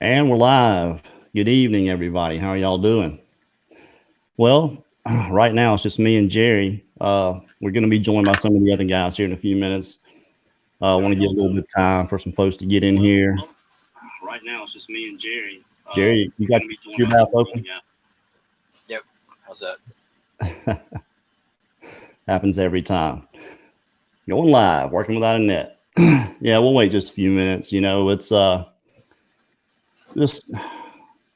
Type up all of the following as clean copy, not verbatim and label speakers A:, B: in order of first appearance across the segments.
A: And we're live. Good evening, everybody. How are y'all doing? Well, right now it's just me and Jerry. We're going to be joined by some of the other guys here in a few minutes. I want to give a little bit of time for some folks to get in here. Right now it's just me and Jerry. Jerry, you got your mouth open?
B: Yep. How's that?
A: Happens every time. Going live, working without a net. Yeah, we'll wait just a few minutes. It's just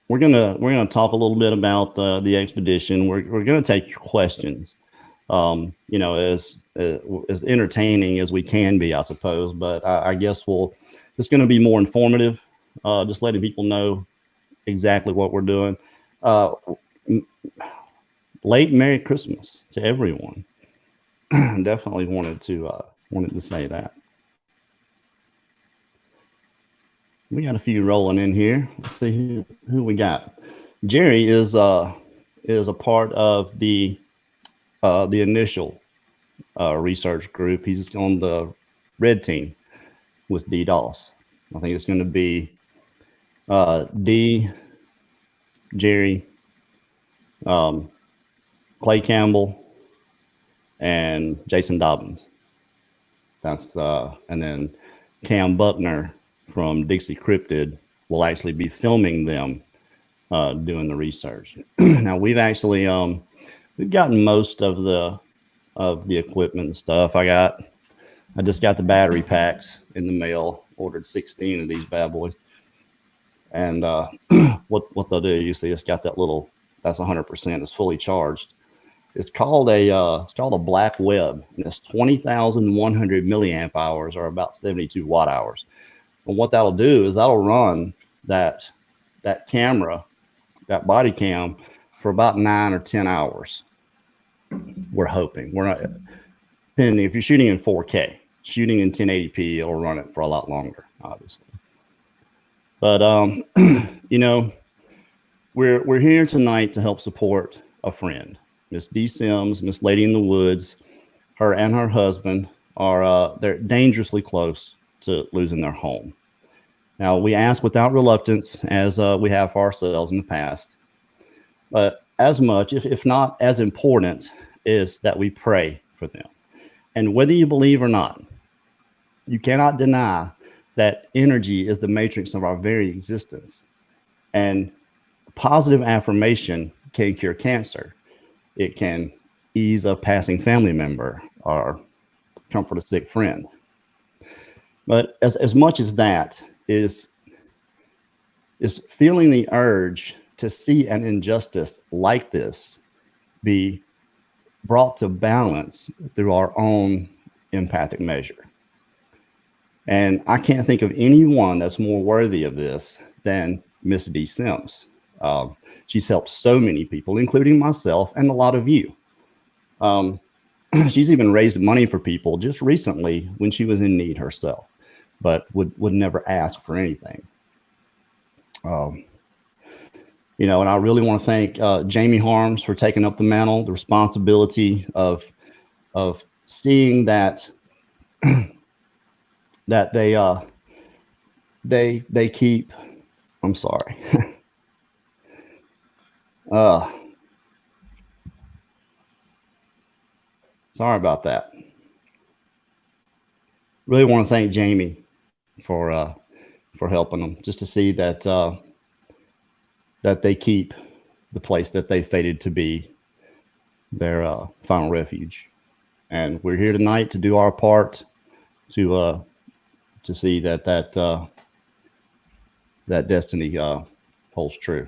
A: we're gonna talk a little bit about the expedition. We're gonna take your questions. As entertaining as we can be, I suppose. But I guess it's going to be more informative. Just letting people know exactly what we're doing. Uh, Late Merry Christmas to everyone. Definitely wanted to say that. We got a few rolling in here. Let's see who we got. Jerry is a part of the initial research group. He's on the red team with DDoS. I think it's going to be D, Jerry, um, Clay Campbell, and Jason Dobbins. And then Cam Buckner from Dixie Cryptid will actually be filming them doing the research. Now we've gotten most of the equipment and stuff. I just got the battery packs in the mail. Ordered 16 of these bad boys. And what they'll do, you see, it's got that's 100%. It's fully charged. It's called a black web, and it's 20,100 milliamp hours, or about 72 watt hours. And what that'll do is that'll run that camera, that body cam, for about 9 or 10 hours. We're hoping. We're not depending if you're shooting in 4K, shooting in 1080p, it'll run it for a lot longer, obviously. But we're here tonight to help support a friend, Miss Dee Sims, Miss Lady in the Woods. Her and her husband they're dangerously close to losing their home. Now, we ask without reluctance, as we have for ourselves in the past, but as much, if not as important, is that we pray for them. And whether you believe or not, you cannot deny that energy is the matrix of our very existence. And positive affirmation can cure cancer. It can ease a passing family member or comfort a sick friend. But as much as that is feeling the urge to see an injustice like this be brought to balance through our own empathic measure. And I can't think of anyone that's more worthy of this than Miss Dee Sims. She's helped so many people, including myself and a lot of you. She's even raised money for people just recently when she was in need herself, but would never ask for anything. And I really want to thank Jamie Harms for taking up the mantle, the responsibility of seeing that that they keep. I'm sorry. Sorry about that. Really want to thank Jamie for helping them, just to see that that they keep the place that they fated to be their final refuge. And we're here tonight to do our part to see that destiny holds true.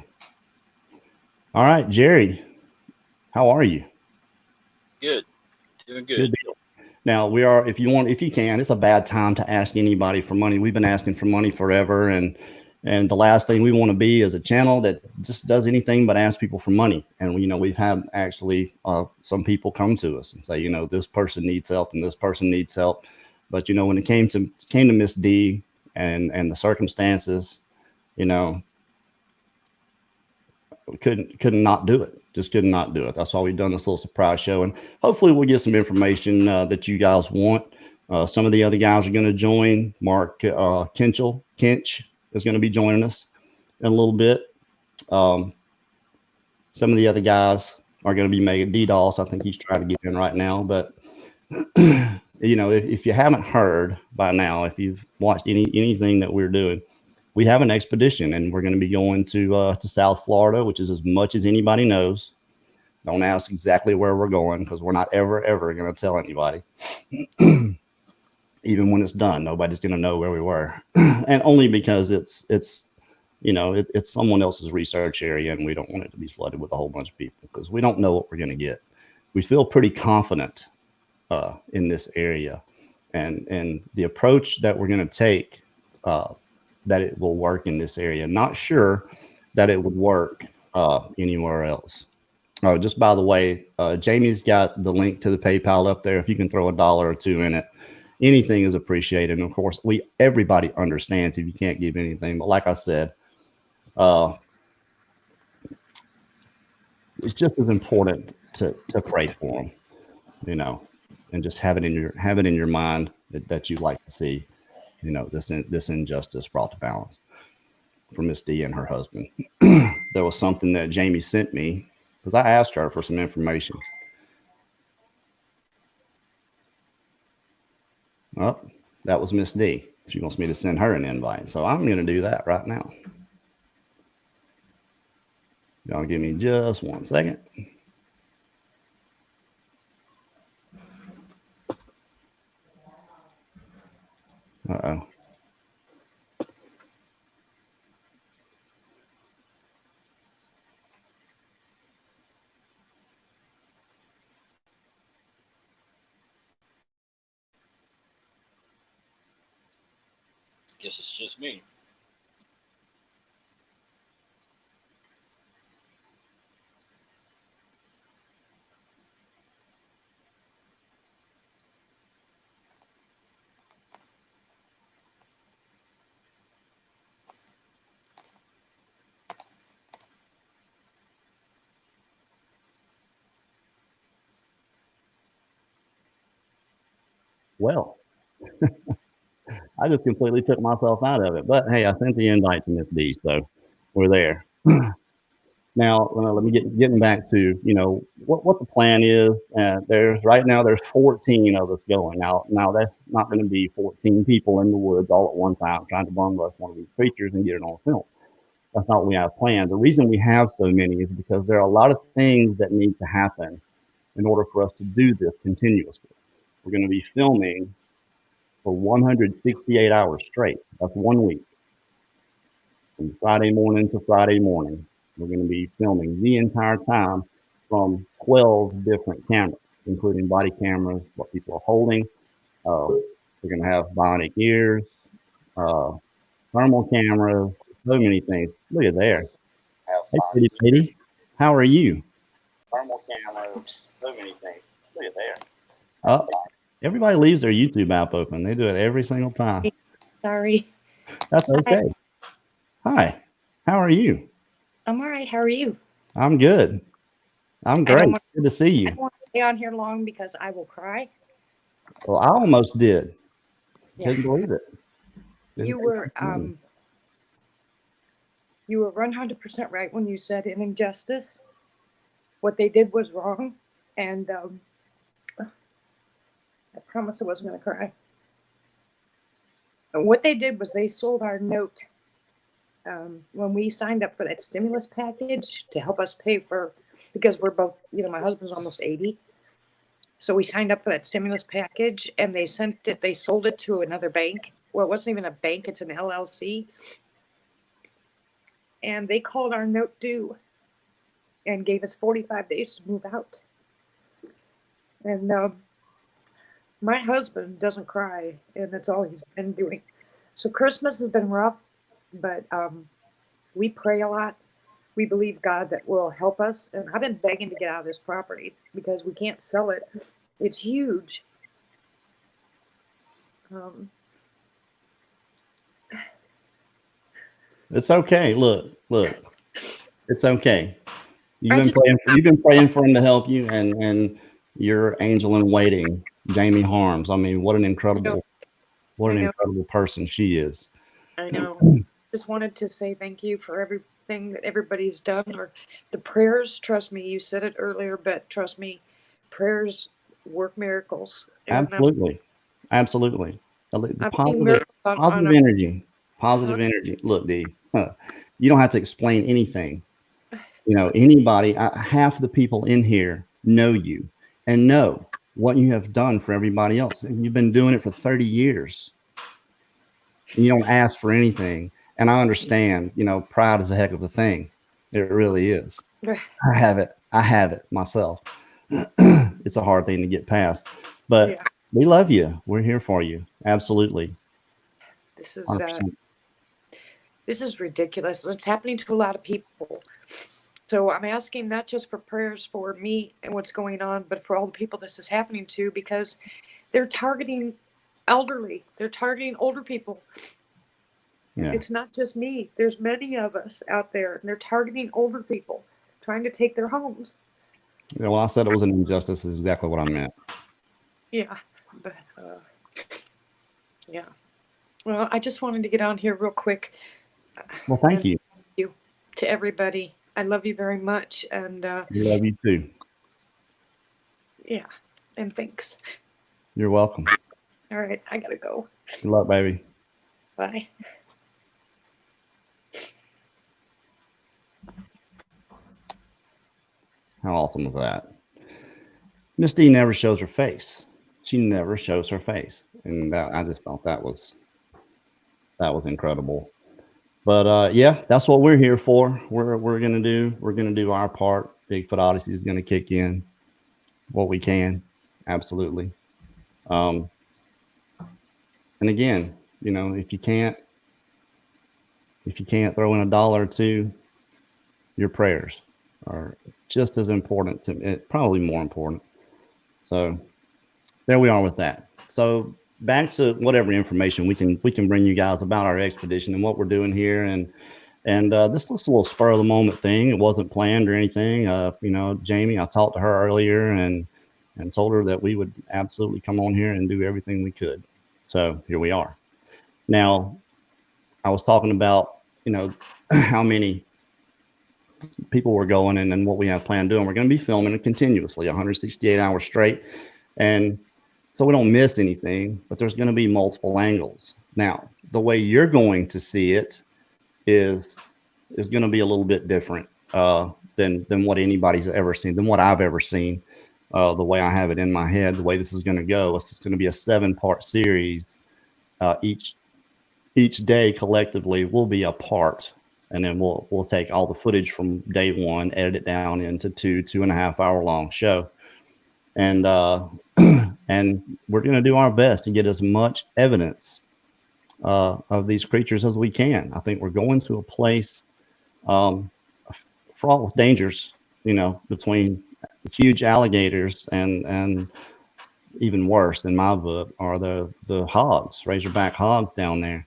A: All right, Jerry, how are you?
B: Good. Doing good.
A: Good deal. Now if you can, it's a bad time to ask anybody for money. We've been asking for money forever, and the last thing we want to be is a channel that just does anything but ask people for money. And we've had actually some people come to us and say, this person needs help and this person needs help. But when it came to Miss D and the circumstances, could not do it. Just could not do it. That's why we've done this little surprise show, and hopefully we'll get some information that you guys want. Some of the other guys are going to join. Mark Kinch is going to be joining us. in a little bit. Um, some of the other guys are going to be making DDoS. I think he's trying to get in right now. But if you haven't heard by now, if you've watched anything that we're doing, we have an expedition, and we're going to be going to South Florida, which is as much as anybody knows. Don't ask exactly where we're going because we're not ever going to tell anybody. Even when it's done, nobody's going to know where we were, and only because it's someone else's research area, and we don't want it to be flooded with a whole bunch of people because we don't know what we're going to get. We feel pretty confident in this area, and the approach that we're going to take, that it will work in this area. Not sure that it would work anywhere else. Oh, just by the way, Jamie's got the link to the PayPal up there. If you can throw $1 or $2 in it, anything is appreciated. And of course, everybody understands if you can't give anything. But like I said, it's just as important to pray for them, and just have it in your mind that you like to see, this injustice brought to balance for Miss Dee and her husband. There was something that Jamie sent me because I asked her for some information. Oh, that was Miss D. She wants me to send her an invite, so I'm going to do that right now. Y'all give me just 1 second. Uh-oh.
B: Guess it's just me.
A: Well, I just completely took myself out of it. But hey, I sent the invite to Miss D, so we're there. Now, let me getting back to what the plan is. There's 14 of us going out. Now that's not going to be 14 people in the woods all at one time trying to bum rush one of these creatures and get it on film. That's not what we have planned. The reason we have so many is because there are a lot of things that need to happen in order for us to do this continuously. We're going to be filming for 168 hours straight. That's 1 week. From Friday morning to Friday morning. We're going to be filming the entire time from 12 different cameras, including body cameras, what people are holding. We're going to have bionic ears, thermal cameras, so many things. Look at there. Hey, pretty lady. How are you? Thermal cameras, so many things. Look at there. Everybody leaves their YouTube app open. They do it every single time.
C: Sorry.
A: That's okay. Hi. How are you?
C: I'm all right. How are you?
A: I'm good. I'm great. Good to see
C: I
A: you.
C: don't want to stay on here long because I will cry.
A: Well, I almost did.
C: Yeah.
A: Couldn't believe it.
C: You were 100% right when you said in injustice. What they did was wrong, and I promised I wasn't going to cry. And what they did was they sold our note when we signed up for that stimulus package to help us pay for, because we're both, my husband's almost 80. So we signed up for that stimulus package, and they sold it to another bank. Well, it wasn't even a bank, it's an LLC. And they called our note due and gave us 45 days to move out. And my husband doesn't cry, and that's all he's been doing. So Christmas has been rough, but we pray a lot. We believe God that will help us. And I've been begging to get out of this property because we can't sell it. It's huge.
A: It's okay. Look. It's okay. You've been praying for him to help you, and your angel in waiting, Jamie Harms. I mean, what an incredible person she is.
C: I know. just wanted to say thank you for everything that everybody's done, or the prayers. Trust me, you said it earlier, but trust me, prayers work miracles. And
A: Absolutely. Absolutely. The
C: I've seen miracles on
A: positive
C: a
A: energy, positive energy. Look, Dee, you don't have to explain anything. You know, anybody, half the people in here know you and know what you have done for everybody else. And you've been doing it for 30 years. And you don't ask for anything. And I understand, you know, pride is a heck of a thing. It really is. I have it. I have it myself. It's a hard thing to get past. But
C: yeah,
A: we love you. We're here for you. Absolutely.
C: this is
A: 100%.
C: this is ridiculous. It's happening to a lot of people. So I'm asking not just for prayers for me and what's going on, but for all the people this is happening to, because they're targeting elderly. They're targeting older people.
A: Yeah.
C: It's not just me. There's many of us out there, and they're targeting older people, trying to take their homes.
A: Yeah, well, I said it was an injustice is exactly what I meant.
C: Yeah, but yeah. Well, I just wanted to get on here real quick.
A: Well, thank
C: And
A: you.
C: thank you to everybody. I love you very much, and
A: We love you too.
C: yeah, and thanks.
A: You're welcome.
C: All right, I gotta go.
A: Good luck, baby.
C: Bye.
A: How awesome was that? Miss D never shows her face. She never shows her face, and I just thought that was incredible. But yeah, that's what we're here for. We're gonna do our part. Bigfoot Odyssey is gonna kick in what we can, absolutely. Um, and again, you know, if you can't throw in $1 or two, your prayers are just as important to me, probably more important. So there we are with that. So back to whatever information we can bring you guys about our expedition and what we're doing here, and this was a little spur of the moment thing. It wasn't planned or anything. You know, Jamie, I talked to her earlier and told her that we would absolutely come on here and do everything we could. So here we are. Now, I was talking about, you know, how many people were going and what we have planned doing. We're going to be filming it continuously, 168 hours straight. And so we don't miss anything, but there's going to be multiple angles. Now, the way you're going to see it is going to be a little bit different than what anybody's ever seen, than what I've ever seen. The way I have it in my head, the way this is going to go, it's going to be a 7-part series. Each day collectively will be a part, and then we'll take all the footage from day one, edit it down into 2.5 hour long show, and and we're going to do our best to get as much evidence of these creatures as we can. I think we're going to a place fraught with dangers, you know, between huge alligators and even worse in my book are the hogs, razorback hogs down there.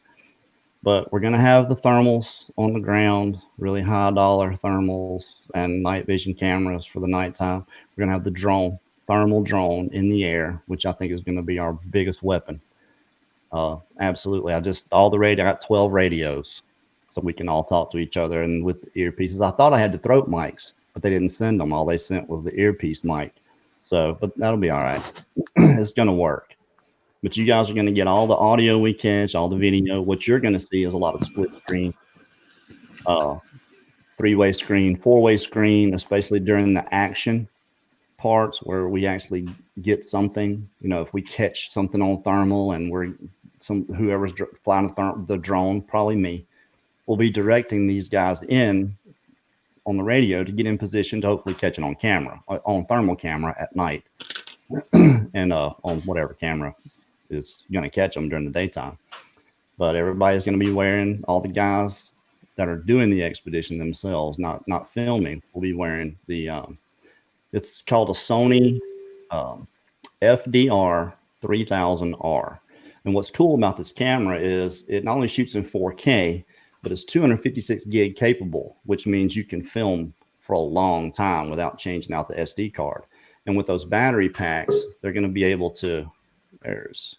A: But we're going to have the thermals on the ground, really high dollar thermals and night vision cameras for the nighttime. We're going to have the thermal drone in the air, which I think is going to be our biggest weapon. Absolutely. I got 12 radios so we can all talk to each other and with earpieces. I thought I had the throat mics, but they didn't send them. All they sent was the earpiece mic. So, but that'll be all right. It's going to work. But you guys are going to get all the audio we catch, all the video. What you're going to see is a lot of split screen, 3-way screen, 4-way screen, especially during the action parts where we actually get something. You know, if we catch something on thermal and whoever's flying the drone, probably me, will be directing these guys in on the radio to get in position to hopefully catch it on camera, on thermal camera at night, and on whatever camera is going to catch them during the daytime. But everybody's going to be wearing, all the guys that are doing the expedition themselves, not filming, will be wearing the it's called a Sony FDR 3000R. And what's cool about this camera is it not only shoots in 4K, but it's 256 gig capable, which means you can film for a long time without changing out the SD card. And with those battery packs, they're going to be able to, there's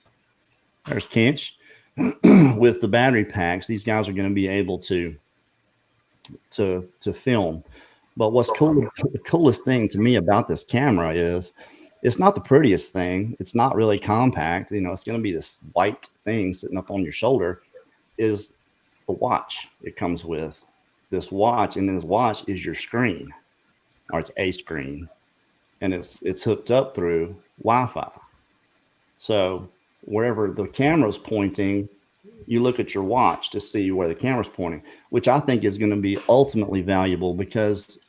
A: Kinch. with the battery packs, these guys are going to be able to film. But what's cool, the coolest thing to me about this camera is it's not the prettiest thing. It's not really compact. You know, it's going to be this white thing sitting up on your shoulder. Is the watch it comes with. This watch, and this watch is your screen, or it's a screen, and it's hooked up through Wi-Fi. So wherever the camera's pointing, you look at your watch to see where the camera's pointing, which I think is going to be ultimately valuable because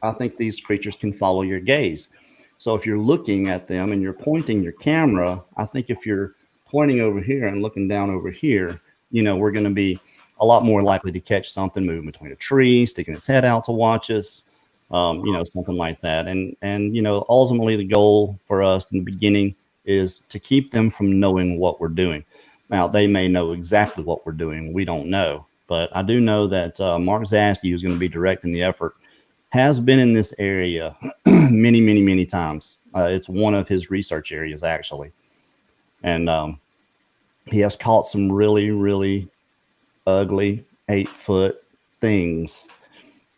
A: I think these creatures can follow your gaze. So if you're looking at them and you're pointing your camera, I think if you're pointing over here and looking down over here, you know, we're going to be a lot more likely to catch something moving between a tree, sticking its head out to watch us, you know, something like that. And, you know, ultimately the goal for us in the beginning is to keep them from knowing what we're doing. Now, they may know exactly what we're doing. We don't know. But I do know that Mark Zasky, who's going to be directing the effort, has been in this area many, many, many times. It's one of his research areas, actually. And he has caught some really, really ugly 8-foot things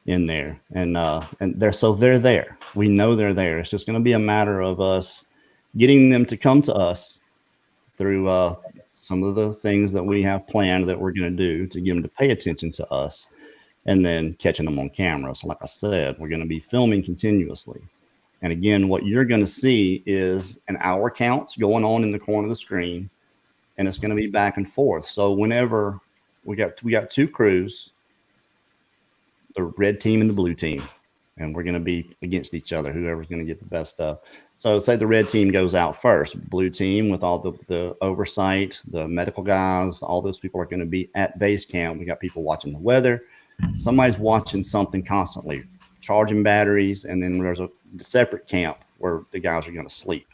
A: in there. And they're there. We know they're there. It's just going to be a matter of us getting them to come to us through some of the things that we have planned that we're going to do to get them to pay attention to us, and then catching them on camera. So like I said, we're going to be filming continuously. And again, what you're going to see is an hour count going on in the corner of the screen, and it's going to be back and forth. So whenever we got two crews, the red team and the blue team, and we're going to be against each other, whoever's going to get the best stuff. So say the red team goes out first, blue team with all the oversight, the medical guys, all those people are going to be at base camp. We got people watching the weather. Somebody's watching something constantly, charging batteries, and then there's a separate camp where the guys are going to sleep.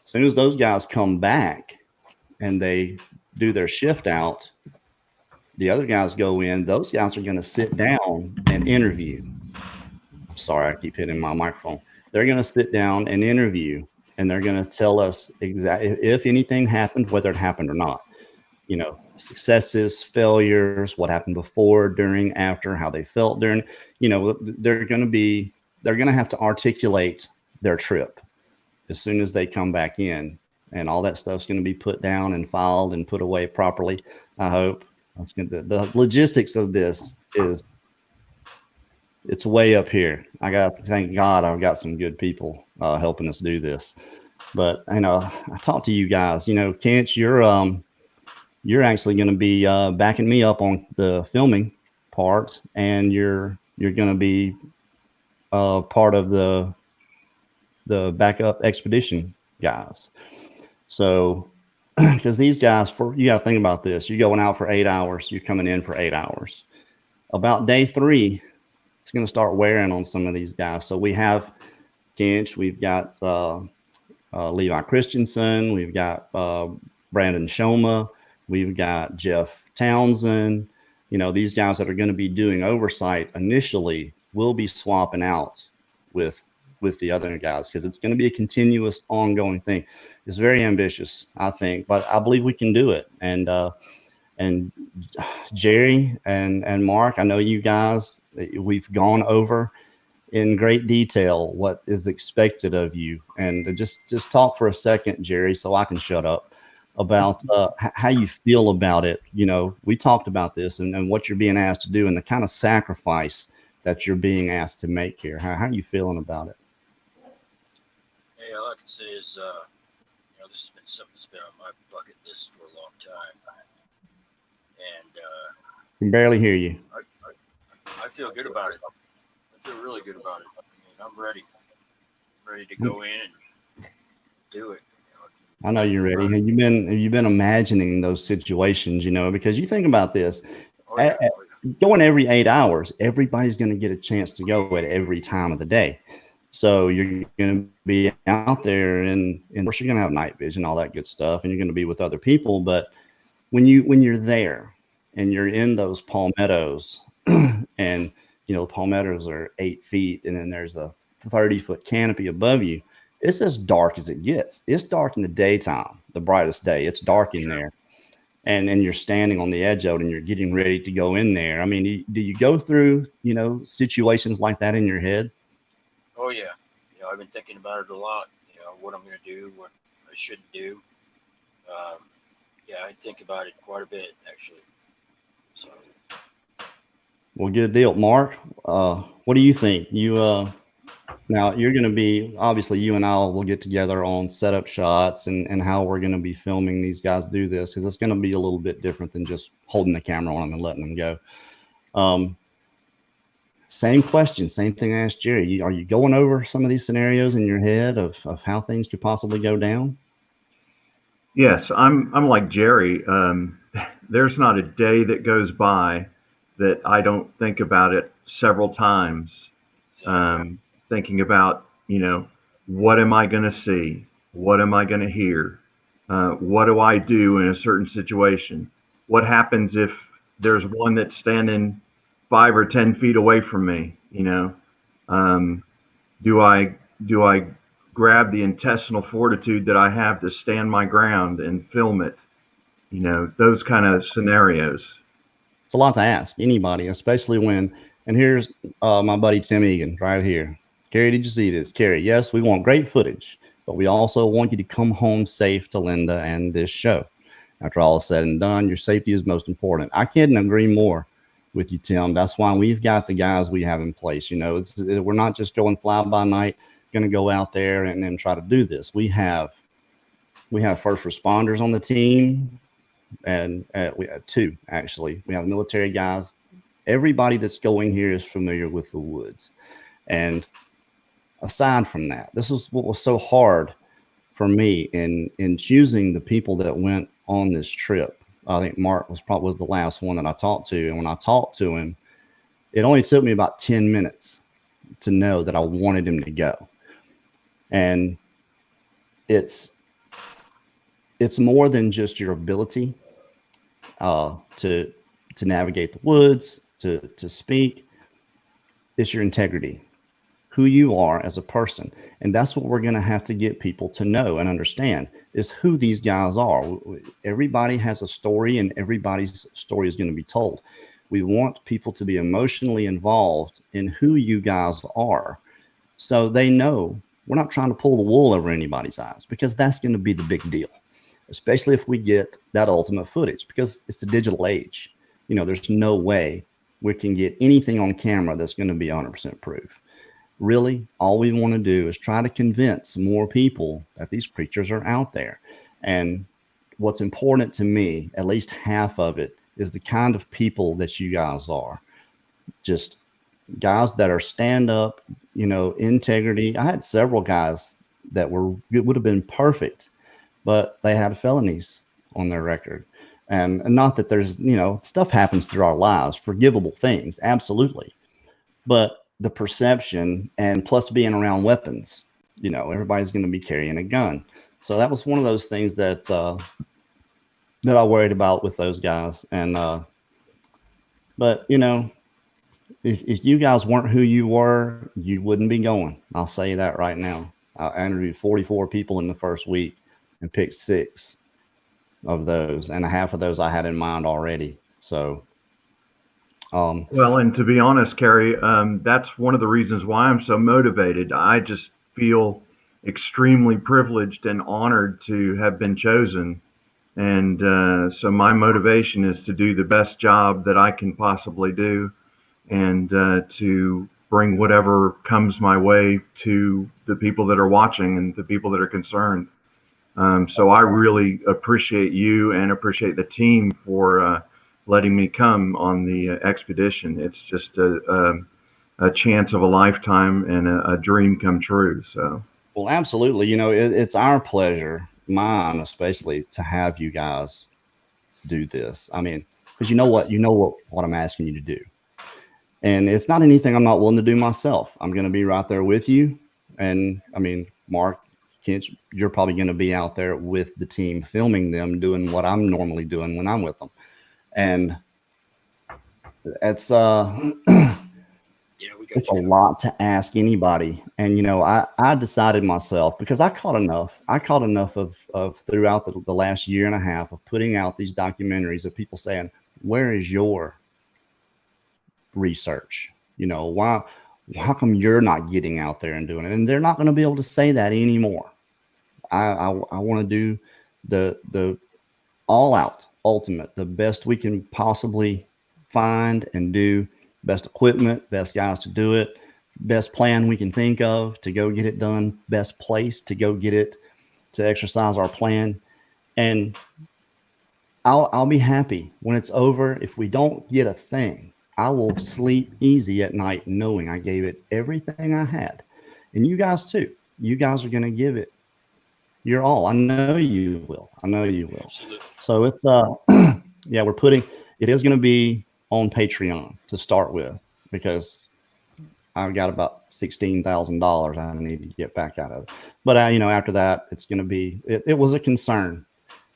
A: As soon as those guys come back and they do their shift out, the other guys go in. Those guys are going to sit down and interview. Sorry, I keep hitting my microphone. They're going to sit down and interview, and they're going to tell us exactly if anything happened, whether it happened or not. You know, successes, failures, what happened before, during, after, how they felt during. You know, they're going to have to articulate their trip as soon as they come back in, and all that stuff's going to be put down and filed and put away properly. I hope. That's good. The logistics of this is. It's way up here. Thank God I've got some good people helping us do this. But you know, I talked to you guys. You know, Kent, you're actually going to be backing me up on the filming part, and you're going to be part of the backup expedition guys. So, because these guys, you got to think about this. You're going out for 8 hours. You're coming in for 8 hours. About day 3. It's going to start wearing on some of these guys. So we have Kinch, we've got Levi Christensen, we've got Brandon Shoma, we've got Jeff Townsend. You know, these guys that are going to be doing oversight initially will be swapping out with the other guys, because it's going to be a continuous, ongoing thing. It's very ambitious, I think, but I believe we can do it. And Jerry and Mark, I know you guys, we've gone over in great detail what is expected of you. And just talk for a second, Jerry, so I can shut up, about how you feel about it. You know, we talked about this and what you're being asked to do and the kind of sacrifice that you're being asked to make here. How are you feeling about it?
B: Hey, all I can say is, you know, this has been something that's been on my bucket list for a long time. And
A: I can barely hear you.
B: I feel good about it. I feel really good about it. I mean, I'm ready to go in and do it. You know,
A: I know you're ready. Have you been imagining those situations? You know, because you think about this, going every 8 hours, everybody's going to get a chance to go at every time of the day. So you're going to be out there, and of course you're going to have night vision, all that good stuff, and you're going to be with other people. But when you're there and you're in those palmettos, and you know the palmettos are 8 feet, and then there's a 30-foot canopy above you, it's as dark as it gets. It's dark in the daytime, the brightest day. It's dark in there, and you're standing on the edge of it and you're getting ready to go in there. I mean, do you go through, situations like that in your head?
B: Oh yeah, I've been thinking about it a lot. What I'm going to do, what I shouldn't do. Um, yeah, I think about it quite a bit actually. So.
A: Well, good deal. Mark, what do you think? Now you're going to be, obviously you and I will get together on setup shots and how we're going to be filming these guys do this, because it's going to be a little bit different than just holding the camera on them and letting them go. Same question, same thing I asked Jerry. Are you going over some of these scenarios in your head of how things could possibly go down?
D: Yes, I'm like Jerry. There's not a day that goes by that I don't think about it several times. Thinking about, what am I going to see? What am I going to hear? What do I do in a certain situation? What happens if there's one that's standing 5 or 10 feet away from me? Um, do I grab the intestinal fortitude that I have to stand my ground and film it? Those kind of scenarios.
A: It's a lot to ask anybody, especially when, and here's my buddy Tim Egan right here. Carrie, did you see this? Carrie, yes, we want great footage, but we also want you to come home safe to Linda and this show. After all is said and done, your safety is most important. I couldn't agree more with you, Tim. That's why we've got the guys we have in place. We're not just going fly by night, going to go out there and then try to do this. We have first responders on the team, and we have two, actually. We have military guys. Everybody that's going here is familiar with the woods. And aside from that, this is what was so hard for me in choosing the people that went on this trip. I think Mark was the last one that I talked to. And when I talked to him, it only took me about 10 minutes to know that I wanted him to go. And it's more than just your ability to navigate the woods, to speak. It's your integrity, who you are as a person. And that's what we're going to have to get people to know and understand, is who these guys are. Everybody has a story, and everybody's story is going to be told. We want people to be emotionally involved in who you guys are, so they know we're not trying to pull the wool over anybody's eyes, because that's going to be the big deal, especially if we get that ultimate footage, because it's the digital age. There's no way we can get anything on camera that's going to be 100% proof. Really, all we want to do is try to convince more people that these creatures are out there. And what's important to me, at least half of it, is the kind of people that you guys are. Just guys that are stand up, integrity. I had several guys that would have been perfect, but they had felonies on their record. And not that there's, stuff happens through our lives, forgivable things, absolutely. But the perception, and plus being around weapons, everybody's going to be carrying a gun. So that was one of those things that I worried about with those guys. And but if you guys weren't who you were, you wouldn't be going. I'll say that right now. I interviewed 44 people in the first week and picked 6 of those, and half of those I had in mind already. So
D: well, and to be honest, Carrie, that's one of the reasons why I'm so motivated. I just feel extremely privileged and honored to have been chosen. And so my motivation is to do the best job that I can possibly do, and to bring whatever comes my way to the people that are watching and the people that are concerned. So I really appreciate you and appreciate the team for letting me come on the expedition. It's just a chance of a lifetime and a dream come true. So,
A: well, absolutely. It's our pleasure, mine especially, to have you guys do this. I mean, because you know what I'm asking you to do, and it's not anything I'm not willing to do myself. I'm going to be right there with you, and I mean, Mark, you're probably going to be out there with the team filming them doing what I'm normally doing when I'm with them. And it's
B: yeah, we got
A: it's
B: you
A: a
B: covered.
A: lot to ask anybody. And, I decided myself, because I caught enough of throughout the last year and a half of putting out these documentaries of people saying, where is your research? Why, how come you're not getting out there and doing it? And they're not going to be able to say that anymore. I want to do the all out ultimate, the best we can possibly find and do, best equipment, best guys to do it, best plan we can think of to go get it done, best place to go get it, to exercise our plan. And I'll be happy when it's over. If we don't get a thing, I will sleep easy at night knowing I gave it everything I had. And you guys too. You guys are going to give it your all. I know you will. I know you will.
B: Absolutely.
A: So it's yeah, it is going to be on Patreon to start with, because I've got about $16,000 I need to get back out of it. But after that, it's going to be. It was a concern.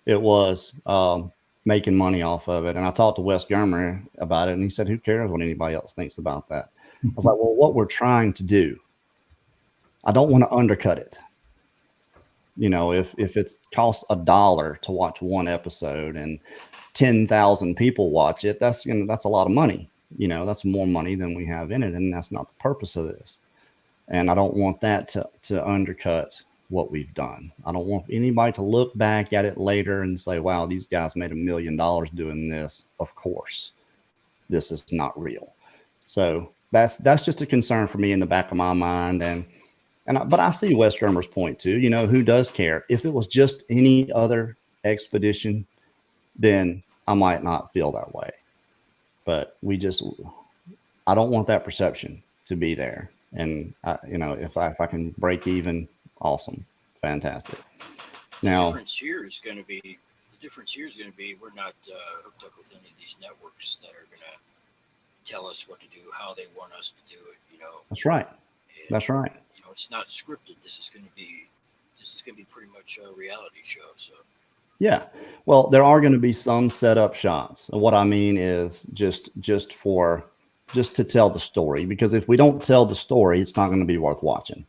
A: It was making money off of it, and I talked to Wes Germer about it, and he said, "Who cares what anybody else thinks about that?" I was like, "Well, what we're trying to do, I don't want to undercut it. If it's costs $1 to watch one episode and 10,000 people watch it, that's a lot of money. That's more money than we have in it, and that's not the purpose of this. And I don't want that to undercut what we've done. I don't want anybody to look back at it later and say, wow, these guys made $1 million doing this. Of course, this is not real. So that's just a concern for me in the back of my mind. But I see Wes Germer's point too. Who does care? If it was just any other expedition, then I might not feel that way. But I don't want that perception to be there. And if I can break even, awesome, fantastic.
B: The difference here is going to be we're not hooked up with any of these networks that are going to tell us what to do, how they want us to do it.
A: That's right.
B: And,
A: that's right.
B: It's not scripted. This is going to be pretty much a reality show. So.
A: Yeah. Well, there are going to be some setup shots. And what I mean is just to tell the story, because if we don't tell the story, it's not going to be worth watching.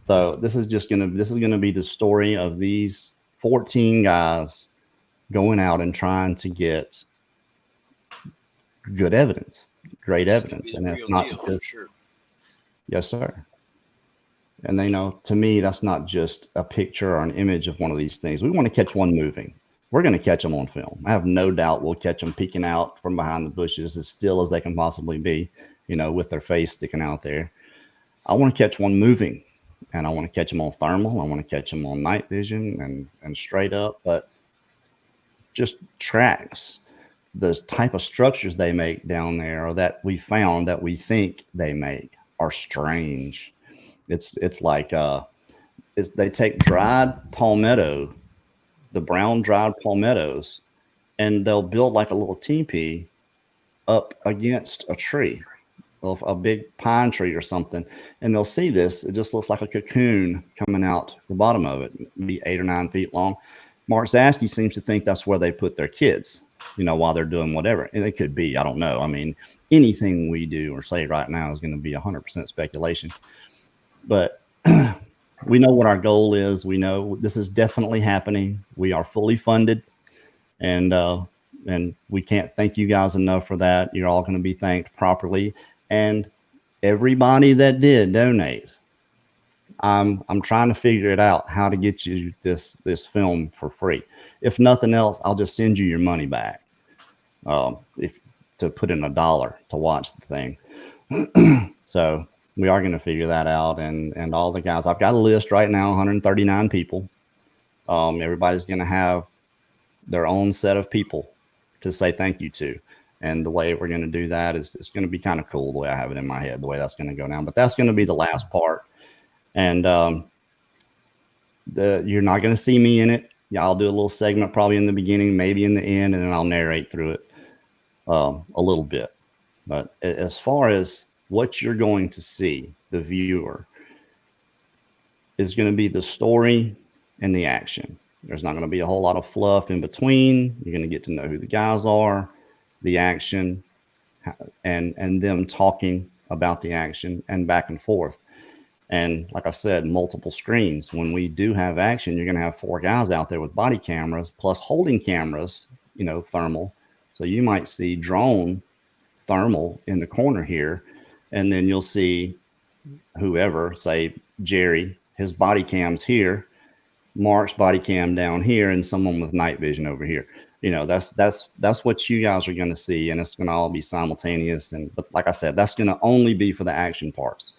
A: So this is going to be the story of these 14 guys going out and trying to get good evidence, great evidence.
B: And it's not deal, for sure.
A: Yes, sir. And to me, that's not just a picture or an image of one of these things. We want to catch one moving. We're going to catch them on film. I have no doubt we'll catch them peeking out from behind the bushes as still as they can possibly be, with their face sticking out there. I want to catch one moving, and I want to catch them on thermal. I want to catch them on night vision and straight up, but just tracks. The type of structures they make down there, or that we found that we think they make, are strange. It's like they take dried palmetto, the brown dried palmettos, and they'll build like a little teepee up against a tree, a big pine tree or something, and they'll see this. It just looks like a cocoon coming out the bottom of it, maybe 8 or 9 feet long. Mark Zaske seems to think that's where they put their kids, while they're doing whatever. And it could be, I don't know. I mean, anything we do or say right now is going to be 100% speculation. But we know what our goal is. We know this is definitely happening. We are fully funded, and we can't thank you guys enough for that. You're all going to be thanked properly. And everybody that did donate, I'm trying to figure it out how to get you this film for free. If nothing else, I'll just send you your money back. To put in $1 to watch the thing. So we are going to figure that out. And all the guys, I've got a list right now, 139 people. Everybody's going to have their own set of people to say thank you to. And the way we're going to do that is it's going to be kind of cool the way I have it in my head, the way that's going to go down. But that's going to be the last part. And you're not going to see me in it. Yeah, I'll do a little segment probably in the beginning, maybe in the end, and then I'll narrate through it a little bit. But as far as what you're going to see, the viewer, is going to be the story and the action. There's not going to be a whole lot of fluff in between. You're going to get to know who the guys are, the action, and them talking about the action and back and forth. And like I said, multiple screens. When we do have action, you're going to have 4 guys out there with body cameras plus holding cameras, thermal. So you might see drone thermal in the corner here, and then you'll see whoever, say Jerry, his body cam's here, Mark's body cam down here, and someone with night vision over here. That's what you guys are going to see, and it's going to all be simultaneous. But like I said, that's going to only be for the action parts.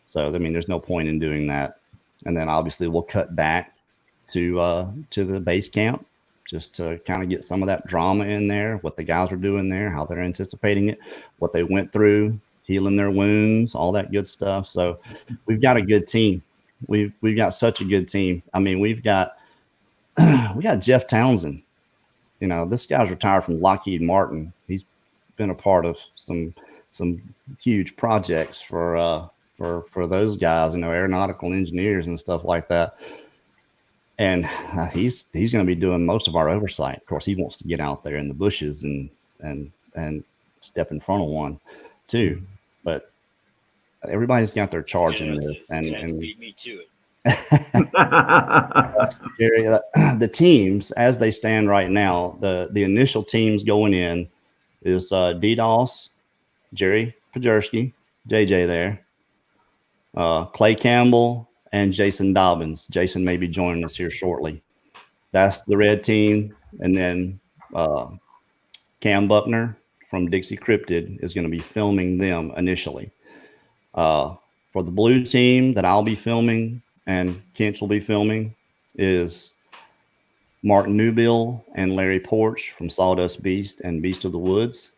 A: So I mean, there's no point in doing that. And then obviously we'll cut back to the base camp just to kind of get some of that drama in there, what the guys are doing there, how they're anticipating it, what they went through, healing their wounds, all that good stuff. So we've got a good team. We've got such a good team. I mean, we got Jeff Townsend. This guy's retired from Lockheed Martin. He's been a part of some huge projects for those guys, aeronautical engineers and stuff like that. And he's going to be doing most of our oversight. Of course, he wants to get out there in the bushes and step in front of one too. But everybody's got their charge in there, and
B: beat me to it.
A: The teams as they stand right now, the initial teams going in is DDoS, Jerry Pajerski, JJ there, Clay Campbell, and Jason Dobbins. Jason may be joining us here shortly. That's the red team. And then Cam Buckner from Dixie Cryptid is going to be filming them initially. For the blue team that I'll be filming and Kent will be filming is Mark Newbill and Larry Porch from Sawdust Beast and Beast of the Woods.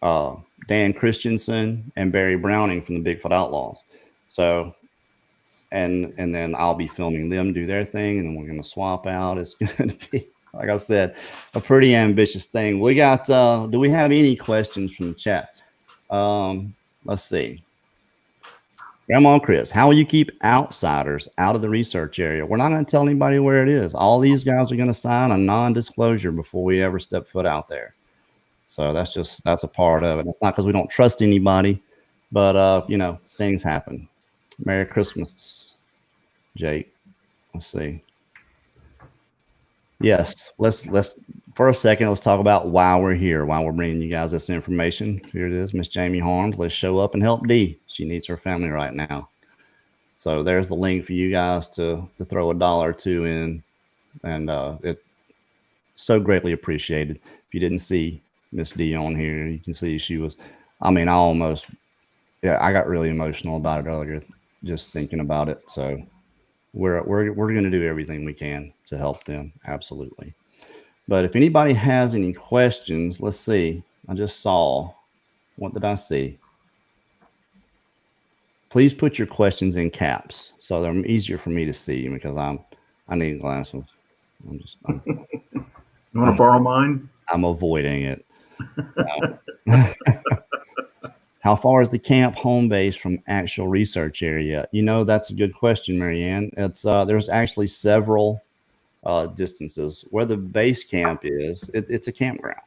A: Dan Christensen and Barry Browning from the Bigfoot Outlaws. So, and then I'll be filming them do their thing, and then we're going to swap out. It's going to be, like I said, a pretty ambitious thing. We got, do we have any questions from the chat? Let's see. Grandma Chris, how will you keep outsiders out of the research area? We're not going to tell anybody where it is. All these guys are going to sign a non-disclosure before we ever step foot out there. So that's a part of it. It's not because we don't trust anybody, but things happen. Merry Christmas, Jake. Let's see. Yes, let's for a second, let's talk about why we're here, why we're bringing you guys this information. Here it is, Miss Jamie Harms. Let's show up and help Dee. She needs her family right now. So there's the link for you guys to throw $1 or $2 in, and it's so greatly appreciated. If you didn't see Miss Dee on here, you can see she was. I mean, I got really emotional about it earlier, just thinking about it. So we're going to do everything we can to help them, absolutely. But if anybody has any questions, let's see. I just saw. What did I see? Please put your questions in caps so they're easier for me to see because I need glasses.
D: You want to borrow mine?
A: I'm avoiding it. How far is the camp home base from actual research area? That's a good question, Marianne. It's there's actually several distances. Where the base camp is, it's a campground.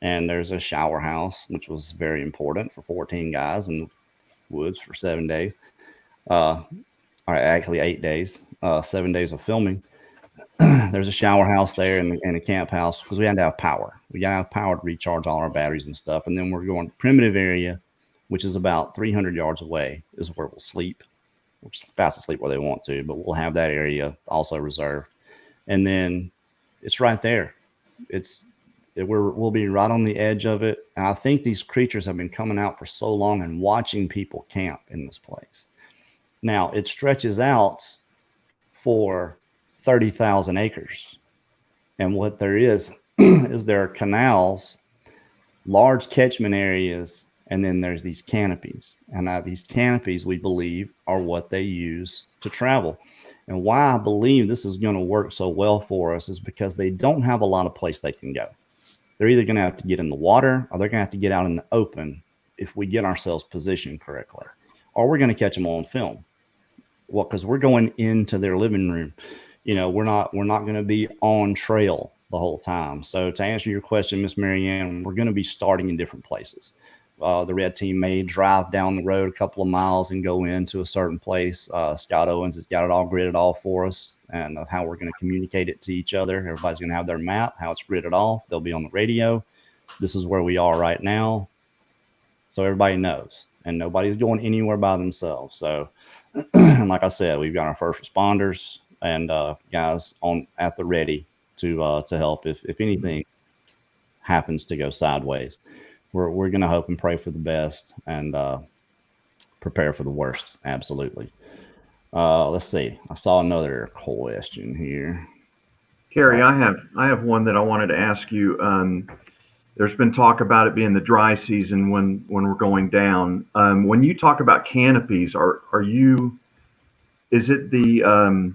A: And there's a shower house, which was very important for 14 guys in the woods for 7 days. Actually 8 days, 7 days of filming. There's a shower house there and a camp house because we had to have power. We got to have power to recharge all our batteries and stuff. And then we're going to the primitive area, which is about 300 yards away, is where we'll sleep. We'll just fast asleep where they want to, but we'll have that area also reserved. And then it's right there. We'll be right on the edge of it. And I think these creatures have been coming out for so long and watching people camp in this place. Now it stretches out for 30,000 acres. And what there is there are canals, large catchment areas, and then there's these canopies. And these canopies, we believe, are what they use to travel. And why I believe this is going to work so well for us is because they don't have a lot of place they can go. They're either going to have to get in the water or they're going to have to get out in the open if we get ourselves positioned correctly. Or we're going to catch them on film. Well, because we're going into their living room. We're not going to be on trail the whole time. So to answer your question, Miss Marianne, we're going to be starting in different places. the red team may drive down the road a couple of miles and go into a certain place. Scott Owens has got it all gridded off for us, and how we're going to communicate it to each other. Everybody's going to have their map, how it's gridded off. They'll be on the radio. This is where we are right now, so everybody knows, and nobody's going anywhere by themselves. So, and like I said, we've got our first responders and guys on at the ready to help if anything happens to go sideways. We're going to hope and pray for the best and prepare for the worst. Absolutely. Let's see. I saw another question here.
D: Kerry, I have one that I wanted to ask you. There's been talk about it being the dry season when we're going down. When you talk about canopies, is it the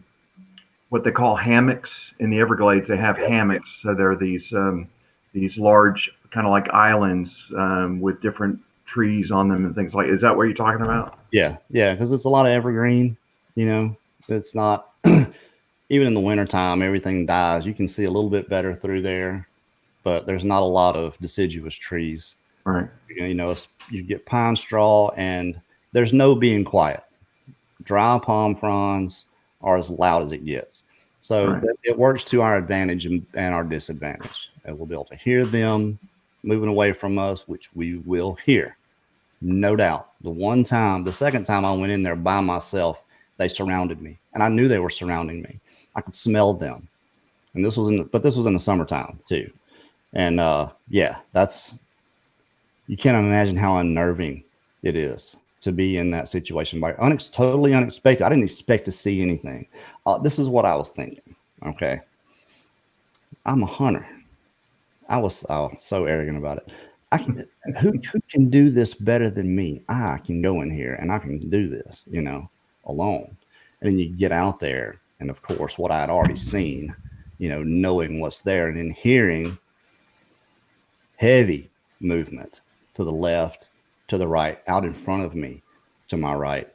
D: what they call hammocks in the Everglades? They have hammocks, so there are these large kind of like islands with different trees on them and things like. Is that what you're talking about?
A: Yeah, because it's a lot of evergreen. It's not even in the wintertime, everything dies. You can see a little bit better through there, but there's not a lot of deciduous trees.
D: Right.
A: You get pine straw, and there's no being quiet. Dry palm fronds are as loud as it gets. So right. It works to our advantage and our disadvantage. And we'll be able to hear them moving away from us, which we will hear. No doubt. The second time I went in there by myself, they surrounded me, and I knew they were surrounding me. I could smell them. And this was in the summertime too. And you can't imagine how unnerving it is to be in that situation. Totally unexpected. I didn't expect to see anything. This is what I was thinking. Okay. I'm a hunter. I was so arrogant about it. Who can do this better than me? I can go in here and I can do this, alone. And then you get out there, and of course, what I had already seen, knowing what's there, and then hearing heavy movement to the left, to the right, out in front of me, to my right.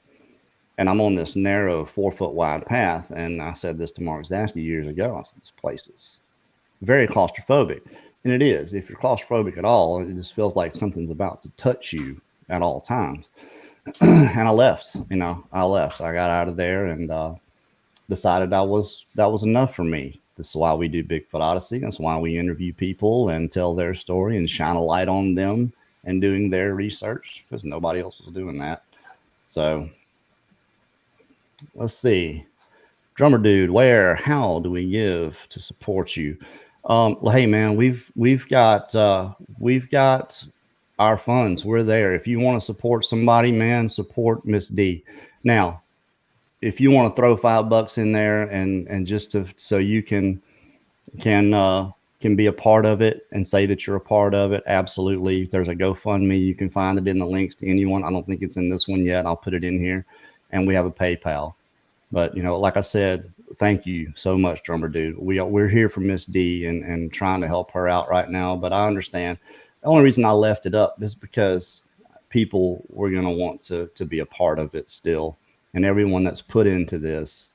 A: And I'm on this narrow 4-foot wide path. And I said this to Mark Zasky years ago. I said, this place is very claustrophobic. And it is. If you're claustrophobic at all, it just feels like something's about to touch you at all times. And I left. I got out of there and decided that was enough for me. This is why we do Bigfoot Odyssey. That's why we interview people and tell their story and shine a light on them and doing their research, because nobody else is doing that. So let's see. Drummer Dude, how do we give to support you? Hey man, we've got our funds. We're there. If you want to support somebody, man, support Miss D. Now, if you want to throw $5 in there and just so you can be a part of it and say that you're a part of it, absolutely. There's a GoFundMe. You can find it in the links to anyone. I don't think it's in this one yet. I'll put it in here. And we have a PayPal. But, like I said, thank you so much, Drummer Dude. We're here for Miss D and trying to help her out right now. But I understand. The only reason I left it up is because people were going to want to be a part of it still. And everyone that's put into this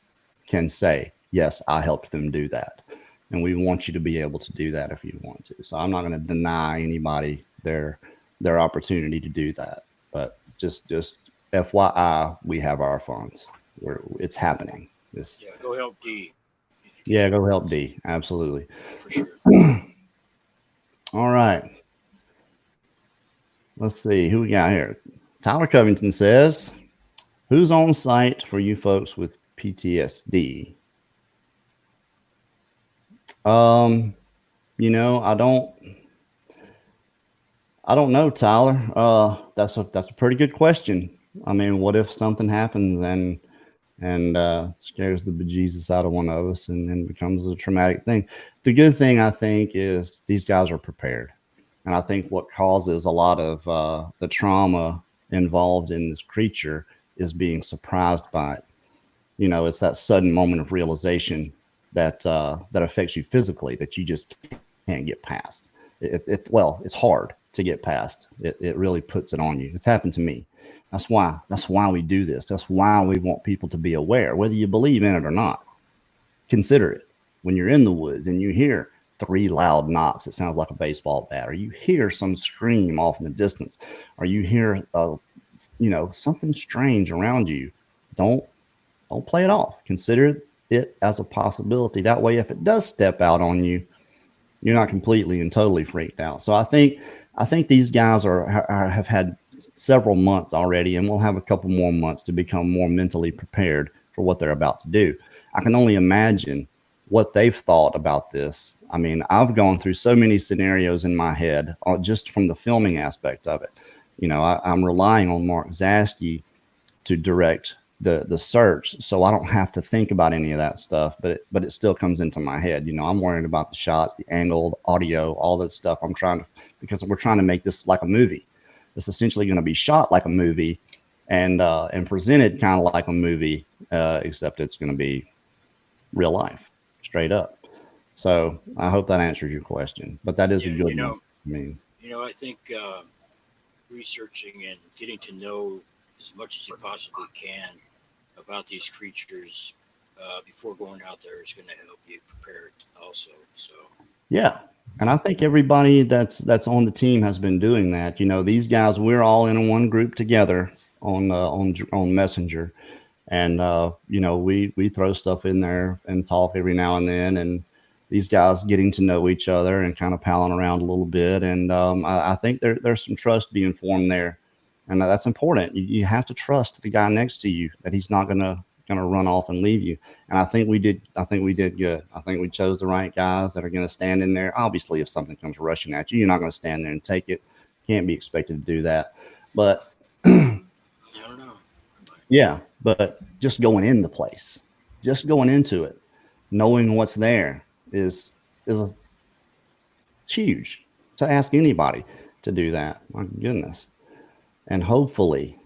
A: can say, yes, I helped them do that. And we want you to be able to do that if you want to. So I'm not going to deny anybody their opportunity to do that. But just FYI, we have our funds. It's happening.
B: Go help D.
A: Yeah, go help D. Absolutely.
B: For sure.
A: All right. Let's see who we got here. Tyler Covington says, who's on site for you folks with PTSD? I don't know, Tyler. That's a pretty good question. I mean, what if something happens and scares the bejesus out of one of us and becomes a traumatic thing? The good thing, I think, is these guys are prepared. And I think what causes a lot of the trauma involved in this creature is being surprised by it. It's that sudden moment of realization that affects you physically that you just can't get past. It's hard to get past. It really puts it on you. It's happened to me. That's why we do this. That's why we want people to be aware, whether you believe in it or not. Consider it when you're in the woods and you hear 3 loud knocks, it sounds like a baseball bat, or you hear some scream off in the distance, or you hear something strange around you, don't play it off. Consider it as a possibility. That way, if it does step out on you, you're not completely and totally freaked out. So I think these guys have had several months already, and we'll have a couple more months to become more mentally prepared for what they're about to do. I can only imagine what they've thought about this. I mean, I've gone through so many scenarios in my head just from the filming aspect of it. I'm relying on Mark Zaschke to direct the search, so I don't have to think about any of that stuff, but it still comes into my head. I'm worried about the shots, the angle, the audio, all that stuff. Because we're trying to make this like a movie. It's essentially going to be shot like a movie and presented kind of like a movie, except it's going to be real life, straight up. So I hope that answers your question, but that is a good one. I mean,
B: I think researching and getting to know as much as you possibly can about these creatures before going out there is going to help you prepare it also. So
A: yeah, and I think everybody that's on the team has been doing that. These guys, we're all in one group together on Messenger. And, we throw stuff in there and talk every now and then, and these guys getting to know each other and kind of palling around a little bit. And I think there's some trust being formed there. And that's important. You have to trust the guy next to you that he's not gonna run off and leave you. And I think we did good. I think we chose the right guys that are going to stand in there. Obviously, if something comes rushing at you, you're not going to stand there and take it. Can't be expected to do that. But
B: I don't know.
A: Yeah, but just going in the place, just going into it, knowing what's there is huge. To ask anybody to do that, my goodness. And hopefully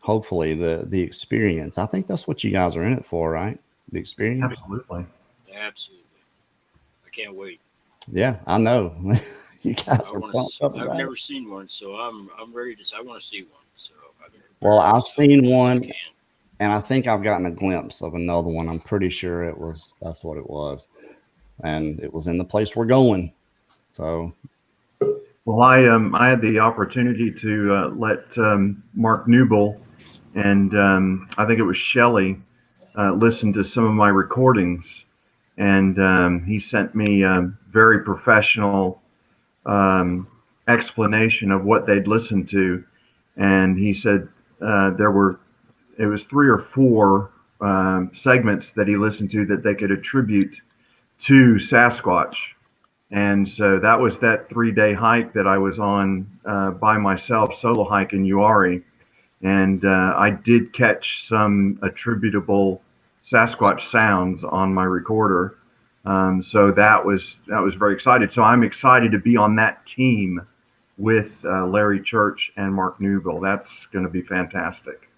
A: the experience. I think that's what you guys are in it for, right? The experience.
D: Absolutely.
B: Absolutely. I can't wait.
A: Yeah, I know. You guys are pumped up.
B: I've never seen one, so I'm ready to. I want to see one. So
A: I've seen one. And I think I've gotten a glimpse of another one. I'm pretty sure that's what it was. And it was in the place we're going. So.
D: Well, I had the opportunity to let Mark Newble and I think it was Shelley listen to some of my recordings. And he sent me a very professional explanation of what they'd listened to. And he said it was 3 or 4 segments that he listened to that they could attribute to Sasquatch. And so that was that 3-day hike that I was on by myself, solo hike in Uari. And I did catch some attributable Sasquatch sounds on my recorder. So that was very exciting. So I'm excited to be on that team with Larry Church and Mark Newville. That's going to be fantastic.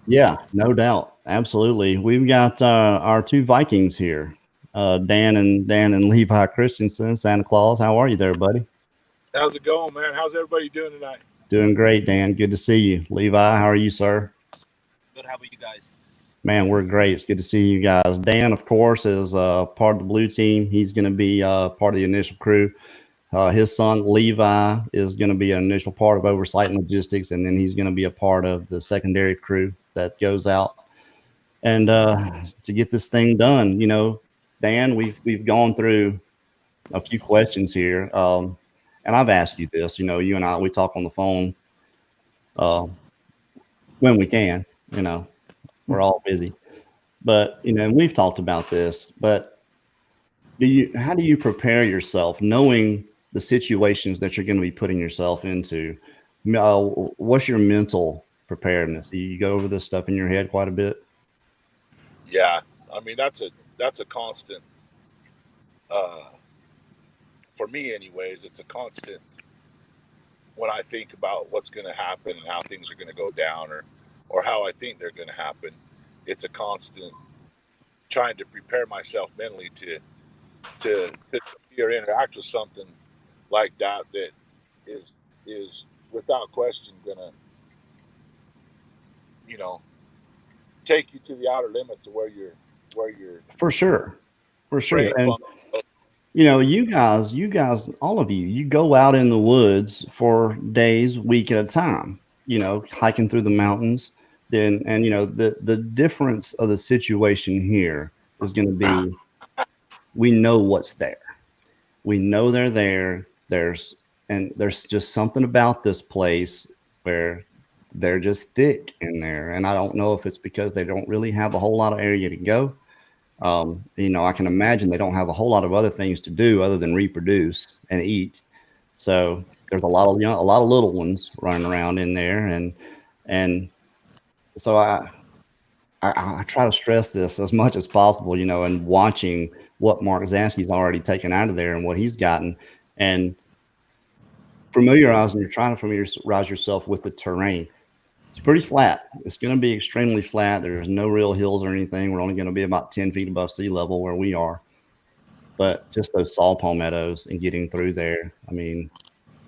A: Yeah, no doubt. Absolutely. We've got our 2 Vikings here, Dan and Levi Christensen. Santa Claus, how are you there, buddy?
E: How's it going, man? How's everybody doing tonight?
A: Doing great, Dan. Good to see you. Levi, how are you, sir?
F: Good. How about you guys?
A: Man, we're great. It's good to see you guys. Dan, of course, is part of the blue team. He's going to be part of the initial crew. His son, Levi, is going to be an initial part of oversight and logistics, and then he's going to be a part of the secondary crew that goes out. And to get this thing done, Dan, we've gone through a few questions here. And I've asked you this, you and I, we talk on the phone when we can, we're all busy. But, we've talked about this, but how do you prepare yourself knowing the situations that you're going to be putting yourself into? What's your mental preparedness? Do you go over this stuff in your head quite a bit?
E: Yeah, I mean that's a constant. For me, anyways, it's a constant. When I think about what's going to happen and how things are going to go down, or how I think they're going to happen, it's a constant trying to prepare myself mentally to interact with something like that is without question gonna take you to the outer limits of where you're
A: for sure. And you guys, all of you, you go out in the woods for days, week at a time, hiking through the mountains. Then, and the difference of the situation here is going to be, we know what's there. We know they're there. There's just something about this place where they're just thick in there. And I don't know if it's because they don't really have a whole lot of area to go. I can imagine they don't have a whole lot of other things to do other than reproduce and eat. So there's a lot of little ones running around in there, and so I try to stress this as much as possible, and watching what Mark Zansky's already taken out of there and what he's gotten, and trying to familiarize yourself with the terrain. It's pretty flat. It's going to be extremely flat. There's no real hills or anything. We're only going to be about 10 feet above sea level where we are. But just those saw palmettos and getting through there. I mean,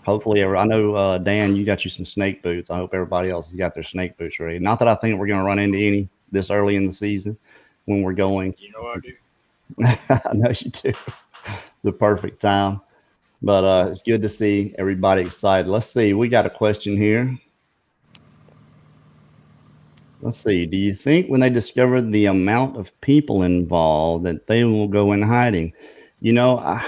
A: hopefully, I know, Dan, you got you some snake boots. I hope everybody else has got their snake boots ready. Not that I think we're going to run into any this early in the season when we're going.
B: I do.
A: I know you do. The perfect time. But it's good to see everybody excited. Let's see. We got a question here. Let's see. Do you think when they discover the amount of people involved that they will go in hiding? I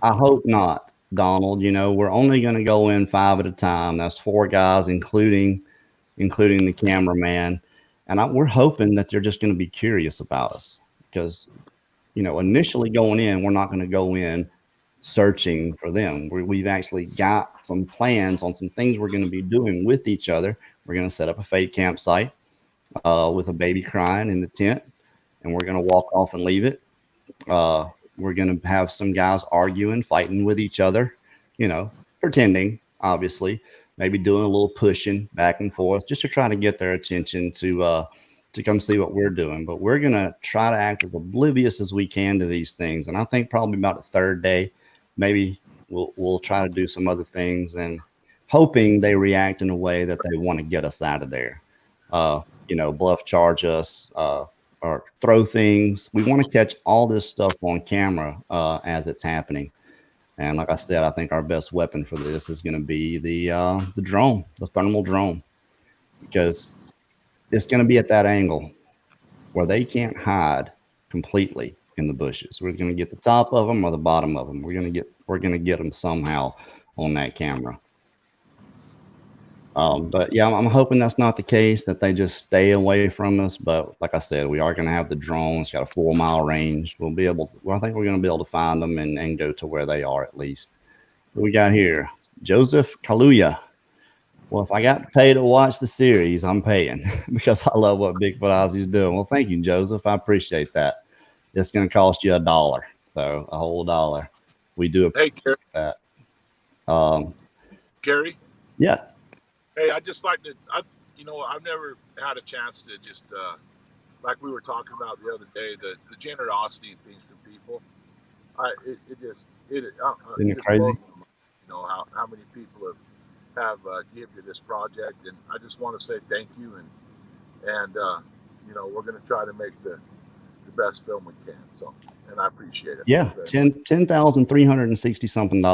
A: hope not, Donald. We're only going to go in 5 at a time. That's 4 guys, including the cameraman. And we're hoping that they're just going to be curious about us because, initially going in, we're not going to go in searching for them. We've actually got some plans on some things we're going to be doing with each other. We're going to set up a fake campsite with a baby crying in the tent, and we're going to walk off and leave it. We're going to have some guys arguing, fighting with each other, pretending, obviously, maybe doing a little pushing back and forth just to try to get their attention to come see what we're doing. But we're going to try to act as oblivious as we can to these things. And I think probably about the 3rd day, maybe we'll try to do some other things and hoping they react in a way that they want to get us out of there. Bluff charge us, or throw things. We want to catch all this stuff on camera as it's happening. And like I said, I think our best weapon for this is going to be the drone, the thermal drone, because it's going to be at that angle where they can't hide completely in the bushes. We're going to get the top of them or the bottom of them. We're going to get them somehow on that camera. But yeah, I'm hoping that's not the case, that they just stay away from us. But like I said, we are going to have the drone. It's got a 4-mile range. I think we're going to be able to find them and go to where they are at least. What we got here? Joseph Kaluuya. Well, if I got to pay to watch the series, I'm paying because I love what Bigfoot Ozzy's doing. Well, thank you, Joseph. I appreciate that. It's going to cost you $1, so a whole $1. We do appreciate that.
E: Gary?
A: Yeah.
E: Hey, I just like to, I've never had a chance to just, like we were talking about the other day, the generosity and things for people.
A: Isn't it crazy?
E: How many people have given to this project, and I just want to say thank you, and we're going to try to make the best film we can. So, and I appreciate it.
A: Yeah, $10,360 something.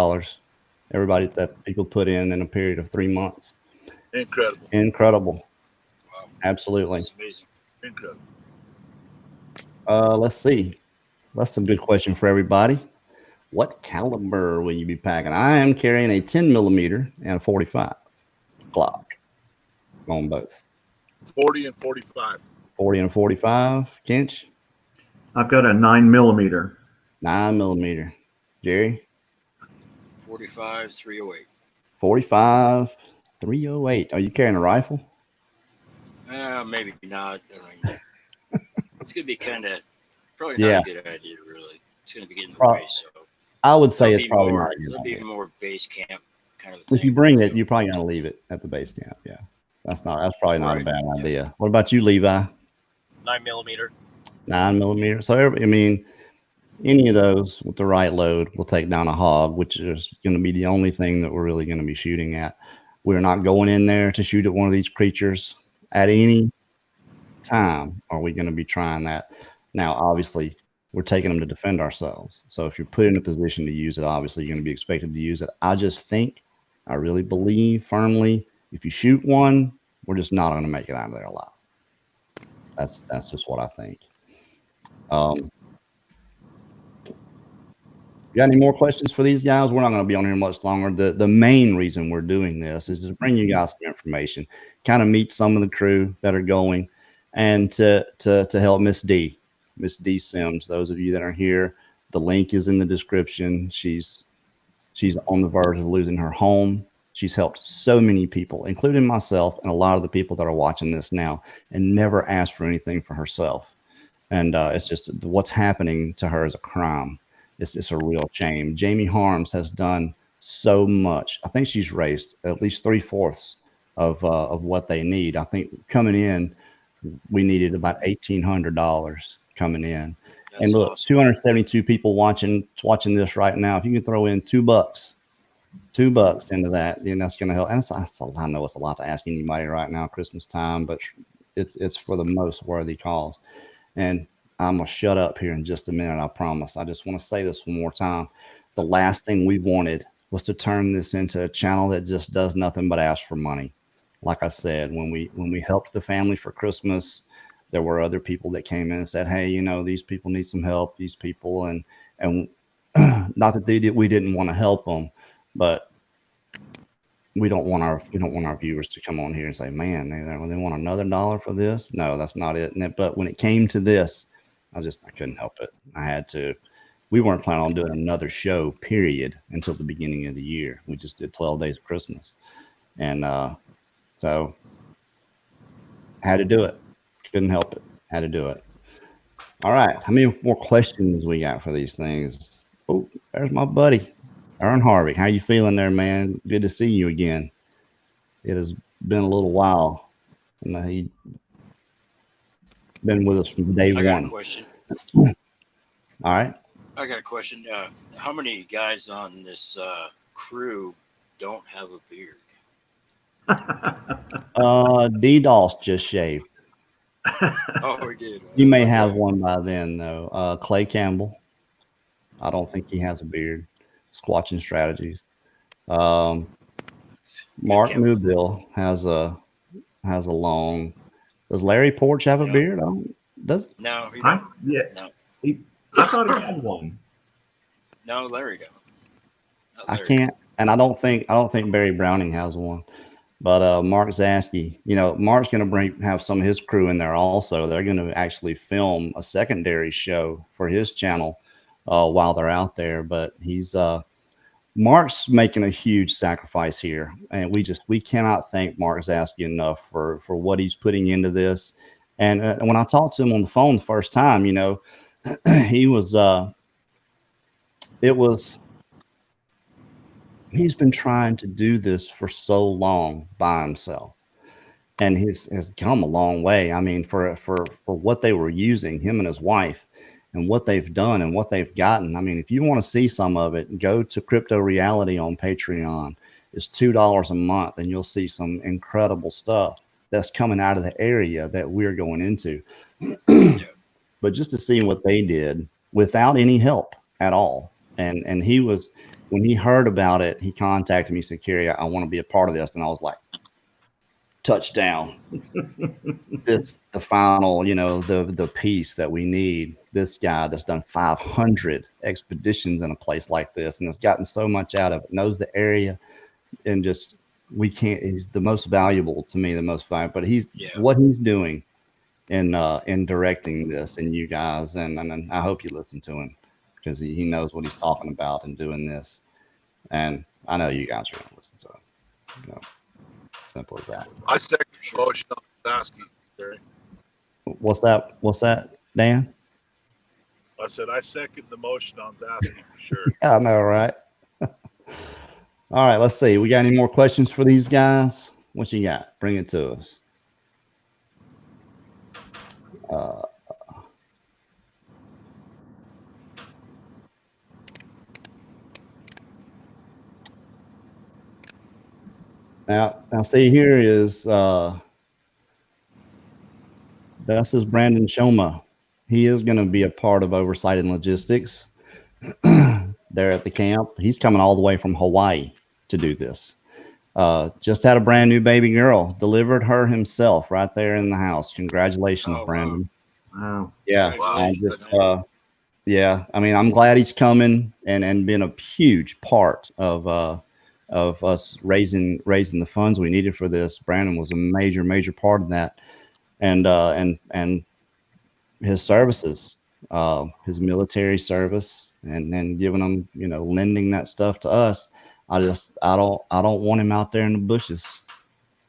A: Everybody that people put in a period of 3 months. Incredible.
B: Wow.
A: Absolutely.
B: That's amazing.
E: Incredible.
A: Let's see. That's a good question for everybody. What caliber will you be packing? I am carrying a 10 millimeter and a 45 Glock on both.
E: 40 and 45.
A: 40 and 45. Kinch?
D: I've got a 9 millimeter.
A: 9 millimeter. Jerry?
B: 45 308.
A: 45 308. Are you carrying a rifle?
B: Maybe not. It's going to be probably not a good idea, really. It's going to be getting in the way, so.
A: I would say it's probably not.
B: It'll be more base camp kind of thing.
A: If you bring it, you're probably going to leave it at the base camp. Yeah. That's probably not a bad idea. What about you, Levi?
F: 9 millimeter.
A: 9 millimeter. So, any of those with the right load will take down a hog, which is going to be the only thing that we're really going to be shooting at. We're not going in there to shoot at one of these creatures at any time. Are we going to be trying that? Now, obviously, we're taking them to defend ourselves. So if you're put in a position to use it, obviously you're going to be expected to use it. I really believe firmly, if you shoot one, we're just not going to make it out of there alive. That's just what I think. You got any more questions for these guys? We're not going to be on here much longer. The main reason we're doing this is to bring you guys some information, kind of meet some of the crew that are going, and to help Miss Dee Sims. Those of you that are here, the link is in the description. She's on the verge of losing her home. She's helped so many people, including myself and a lot of the people that are watching this now, and never asked for anything for herself. And it's just what's happening to her is a crime. It's a real shame. Jamie Harms has done so much. I think she's raised at least 3/4 of what they need. I think coming in, we needed about $1,800 coming in.
B: That's
A: and look,
B: awesome.
A: 272 people watching this right now. If you can throw in $2 into that, then that's going to help. And I know it's a lot to ask anybody right now, Christmas time, but it's for the most worthy cause. And I'm going to shut up here in just a minute, I promise. I just want to say this one more time. The last thing we wanted was to turn this into a channel that just does nothing but ask for money. Like I said, when we helped the family for Christmas, there were other people that came in and said, hey, these people need some help, these people. And not that we didn't want to help them, but we don't want our viewers to come on here and say, man, they want another dollar for this. No, that's not it. But when it came to this, I couldn't help it. I had to. We weren't planning on doing another show, period, until the beginning of the year. We just did 12 days of Christmas. And so had to do it. Couldn't help it. Had to do it. All right. How many more questions we got for these things? Oh, there's my buddy, Aaron Harvey. How you feeling there, man? Good to see you again. It has been a little while. He been with us from day
B: I got
A: one.
B: a question.
A: All right.
B: I got a question. How many guys on this crew don't have a beard?
A: DDoS just shaved.
B: Oh, we did.
A: He may have one by then, though. Clay Campbell. I don't think he has a beard. Squatching Strategies. Mark Newbill has a long. Does Larry Porch have a beard? Does he?
B: No, he don't.
D: Yeah.
B: No.
D: I thought he had one.
B: No, Larry don't.
A: I can't, and I don't think Barry Browning has one. But Mark Zaski, Mark's going to have some of his crew in there also. They're going to actually film a secondary show for his channel while they're out there. But Mark's making a huge sacrifice here, and we cannot thank Mark Zaski enough for what he's putting into this. And when I talked to him on the phone the first time, he was he's been trying to do this for so long by himself, and has come a long way. I mean, for what they were using, him and his wife, and what they've done and what they've gotten. I mean, if you want to see some of it, go to Crypto Reality on Patreon. It's $2 a month, and you'll see some incredible stuff that's coming out of the area that we're going into. But just to see what they did without any help at all, and when he heard about it, he contacted me, said, Kerry, I want to be a part of this. And I was like, touchdown. The final, the piece that we need. This guy that's done 500 expeditions in a place like this and has gotten so much out of it, knows the area, and just, he's the most valuable to me, but what he's doing in directing this, and you guys, and I hope you listen to him, because he knows what he's talking about in doing this. And I know you guys are going to listen to him. Simple as that.
E: I second the motion on Zaski, Terry.
A: What's that, Dan?
E: I said I second the motion on Zaski for sure.
A: Yeah, I know, right? All right, let's see. We got any more questions for these guys? What you got? Bring it to us. Now see, here is this is Brandon Shoma. He is going to be a part of oversight and logistics there at the camp. He's coming all the way from Hawaii to do this. Just had a brand new baby girl, delivered her himself right there in the house. Congratulations,
B: Oh, wow.
A: Brandon.
D: Wow.
A: Yeah.
B: Congratulations,
A: Just,
B: man.
A: yeah. I mean, I'm glad he's coming and been a huge part of us raising the funds we needed for this. Brandon was a major part of that. And his services, his military service, and then giving them, lending that stuff to us. I don't want him out there in the bushes.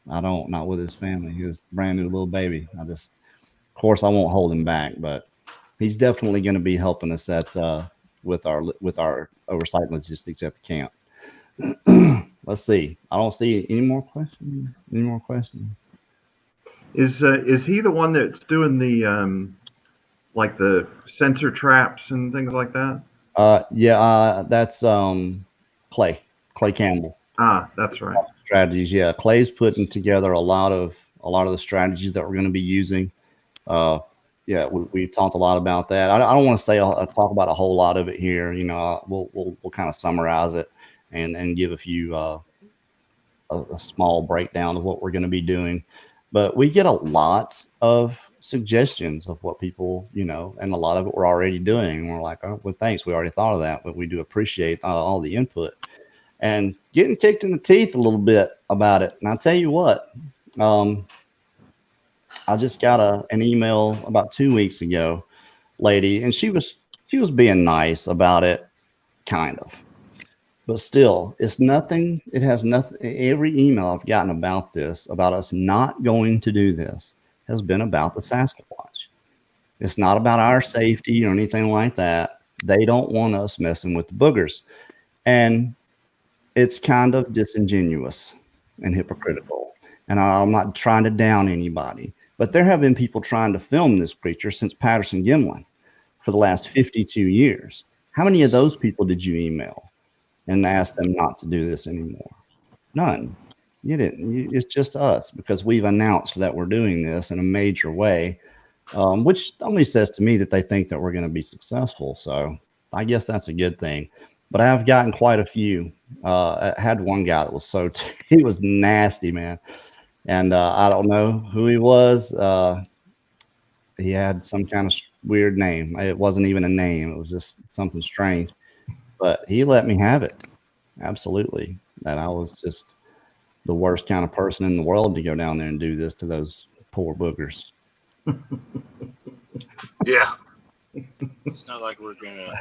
A: Not with his family. He was a brand new little baby. Of course, I won't hold him back, but he's definitely going to be helping us with our oversight logistics at the camp. Let's see. I don't see any more questions.
D: Is he the one that's doing the like the sensor traps and things like that?
A: Yeah, that's Clay Campbell.
D: That's right.
A: Strategies. Yeah, Clay's putting together a lot of the strategies that we're going to be using. Yeah, we talked a lot about that. I don't want to talk about a whole lot of it here. We'll kind of summarize it and give a few a small breakdown of what we're going to be doing. But we get a lot of suggestions of what people, and a lot of it we're already doing. And we're like, oh, well, thanks. We already thought of that, but we do appreciate all the input. And getting kicked in the teeth a little bit about it. And I'll tell you what, I just got an email about 2 weeks ago, lady, and she was being nice about it, kind of. But still, it's nothing. It has nothing. Every email I've gotten about this, about us not going to do this, has been about the Sasquatch. It's not about our safety or anything like that. They don't want us messing with the boogers. And it's kind of disingenuous and hypocritical. And I'm not trying to down anybody, but there have been people trying to film this creature since Patterson Gimlin for the last 52 years. How many of those people did you email and ask them not to do this anymore? None. You didn't. It's just us, because we've announced that we're doing this in a major way, which only says to me that they think that we're going to be successful. So I guess that's a good thing. But I have gotten quite a few. I had one guy that was he was nasty, man. And I don't know who he was. He had some kind of weird name. It wasn't even a name. It was just something strange. But he let me have it. Absolutely. And I was just the worst kind of person in the world to go down there and do this to those poor boogers.
B: Yeah. It's not like we're gonna,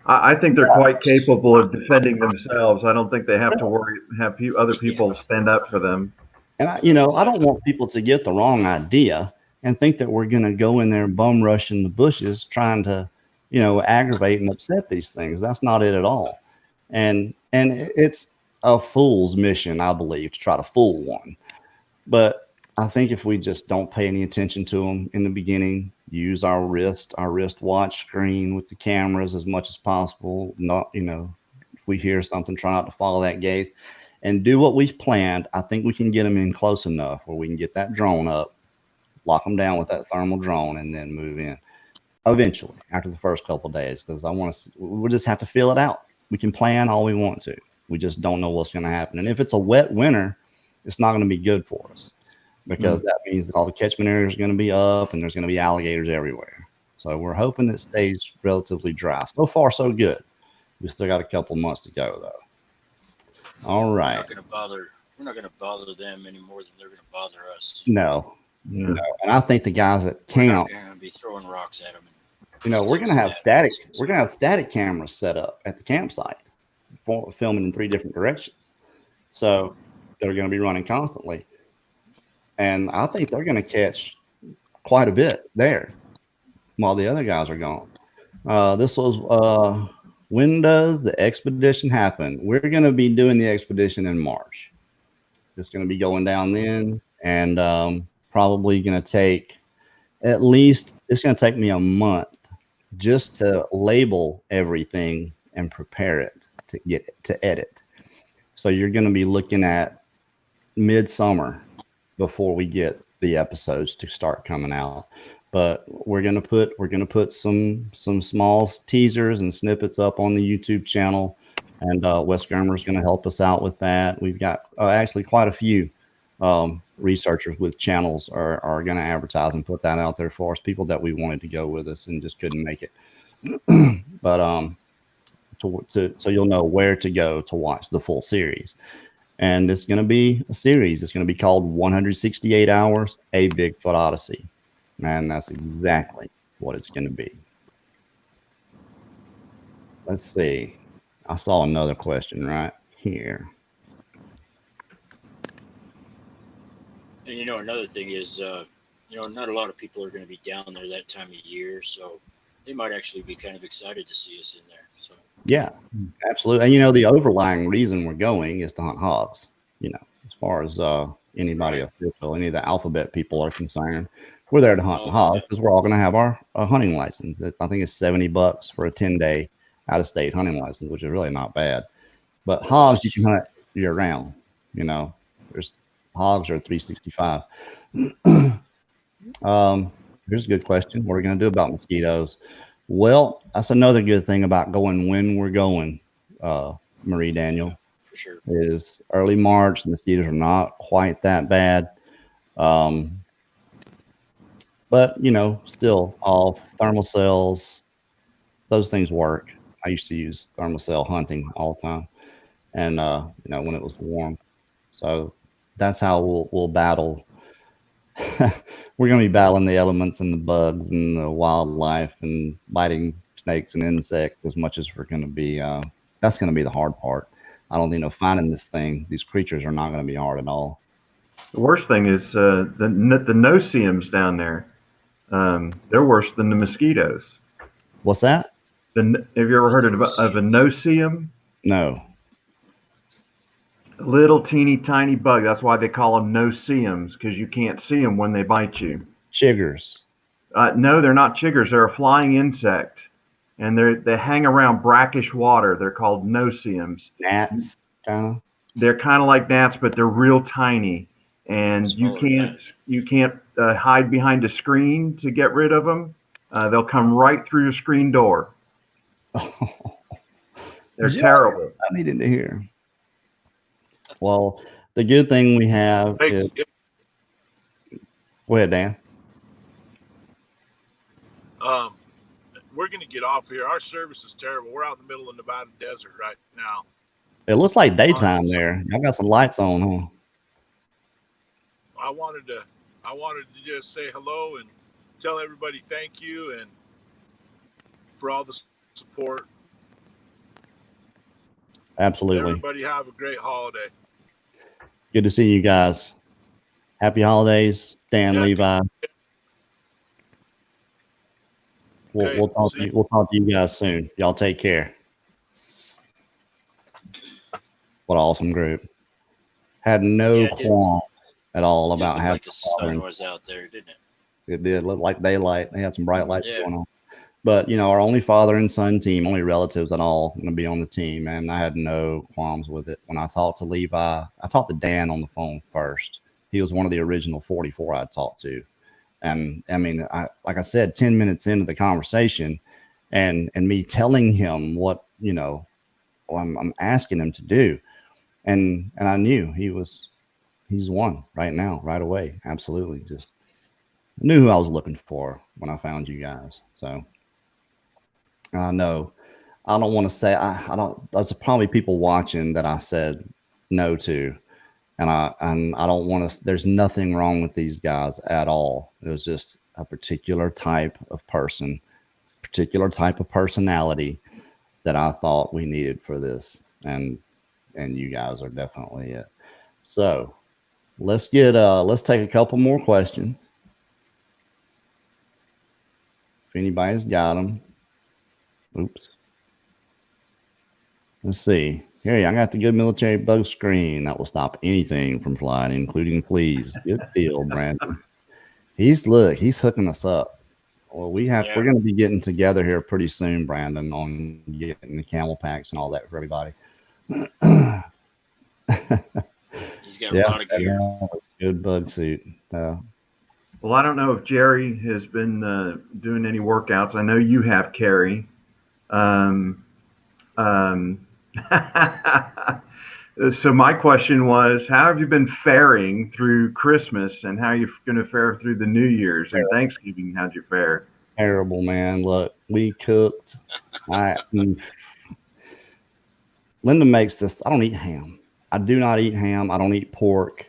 D: I think they're quite capable of defending themselves. I don't think they have to have other people stand up for them.
A: And I don't want people to get the wrong idea and think that we're going to go in there bum rushing the bushes trying to, aggravate and upset these things. That's not it at all. And it's a fool's mission, I believe, to try to fool one. But I think if we just don't pay any attention to them in the beginning, use our wristwatch screen with the cameras as much as possible, not, if we hear something, try not to follow that gaze, and do what we've planned, I think we can get them in close enough where we can get that drone up, lock them down with that thermal drone, and then move in eventually after the first couple of days. Because we'll just have to feel it out. We can plan all we want to. We just don't know what's going to happen. And if it's a wet winter, it's not going to be good for us, because that means that all the catchment areas are going to be up and there's going to be alligators everywhere. So we're hoping it stays relatively dry. So far, so good. We still got a couple months to go, though. All right.
B: We're not gonna bother them any more than they're gonna bother us.
A: No. And I think the guys at camp,
B: we're not gonna be throwing rocks at them.
A: We're gonna have static. We're gonna have static cameras set up at the campsite for filming in 3 different directions. So they're going to be running constantly, and I think they're going to catch quite a bit there while the other guys are gone. This was when does the expedition happen? We're going to be doing the expedition in March. It's going to be going down then, and probably going to take it's going to take me a month just to label everything and prepare it to get it to edit. So you're going to be looking at midsummer before we get the episodes to start coming out. but we're gonna put some small teasers and snippets up on the YouTube channel, and Wes Germer's gonna help us out with that. We've got actually quite a few researchers with channels are gonna advertise and put that out there for us. People that we wanted to go with us and just couldn't make it, but so you'll know where to go to watch the full series. And it's going to be a series. It's going to be called 168 Hours, A Bigfoot Odyssey. And that's exactly what it's going to be. Let's see. I saw another question right here.
B: And another thing is, not a lot of people are going to be down there that time of year, so they might actually be kind of excited to see us in there. So
A: yeah, absolutely. And the overlying reason we're going is to hunt hogs. As far as anybody official, any of the alphabet people are concerned, we're there to hunt hogs because we're all going to have our hunting license. I think it's $70 for a 10-day out-of-state hunting license, which is really not bad. But hogs, you can hunt year round. There's hogs are 365. Here's a good question. What are we going to do about mosquitoes? Well, that's another good thing about going when we're going, Marie Daniel.
B: Yeah, for sure.
A: Is early March. The mosquitoes are not quite that bad. But, still all thermal cells, those things work. I used to use thermal cell hunting all the time. And, when it was warm. So that's how we'll battle. We're going to be battling the elements and the bugs and the wildlife and biting snakes and insects as much as we're going to be. That's going to be the hard part. I don't think finding these creatures are not going to be hard at all.
D: The worst thing is the no-see-ums down there. They're worse than the mosquitoes.
A: What's that?
D: Have you ever heard of a no-see-um?
A: No.
D: Little teeny tiny bug. That's why they call them no-see-ums, because you can't see them when they bite you.
A: Chiggers.
D: No, they're not chiggers. They're a flying insect, and they hang around brackish water. They're called no-see-ums.
A: Gnats, kind of.
D: They're kind of like gnats, but they're real tiny, and you can't hide behind a screen to get rid of them. They'll come right through your screen door. They're terrible.
A: I needed to hear. Well, the good thing we have is. Go ahead, Dan.
E: We're going to get off here. Our service is terrible. We're out in the middle of the Nevada desert right now.
A: It looks like daytime there. Y'all got some lights on, huh?
E: I wanted to just say hello and tell everybody thank you and for all the support.
A: Absolutely.
E: Everybody have a great holiday.
A: Good to see you guys. Happy holidays, Dan, Levi. We'll talk to you guys soon. Y'all take care. What an awesome group. Had no qualm at all about having
B: the sun was out there, didn't it?
A: It did look like daylight. They had some bright lights going on. But, our only father and son team, only relatives at all, going to be on the team. And I had no qualms with it. When I talked to Levi, I talked to Dan on the phone first. He was one of the original 44 I talked to. And I mean, like I said, 10 minutes into the conversation and me telling him what, I'm asking him to do. And I knew he's one right now, right away. Absolutely. Just knew who I was looking for when I found you guys. So I know I don't want to say, there's probably people watching that I said no to. And I don't want to, there's nothing wrong with these guys at all. It was just a particular type of person, particular type of personality that I thought we needed for this. And you guys are definitely it. So let's take a couple more questions. If anybody's got them. Oops. Let's see. Here, I got the good military bug screen that will stop anything from flying, including fleas. Good deal, Brandon. He's hooking us up. Well, we're going to be getting together here pretty soon, Brandon, on getting the camel packs and all that for everybody.
B: He's got a lot of gear.
A: Good bug suit.
D: Well, I don't know if Jerry has been doing any workouts. I know you have, Carrie. Um, um, so my question was, how have you been faring through Christmas, and how are you going to fare through the New Year's and Thanksgiving? How'd you fare?
A: Terrible, man. Look, we cooked. I Linda makes this. I don't eat ham. I do not eat ham. I don't eat pork.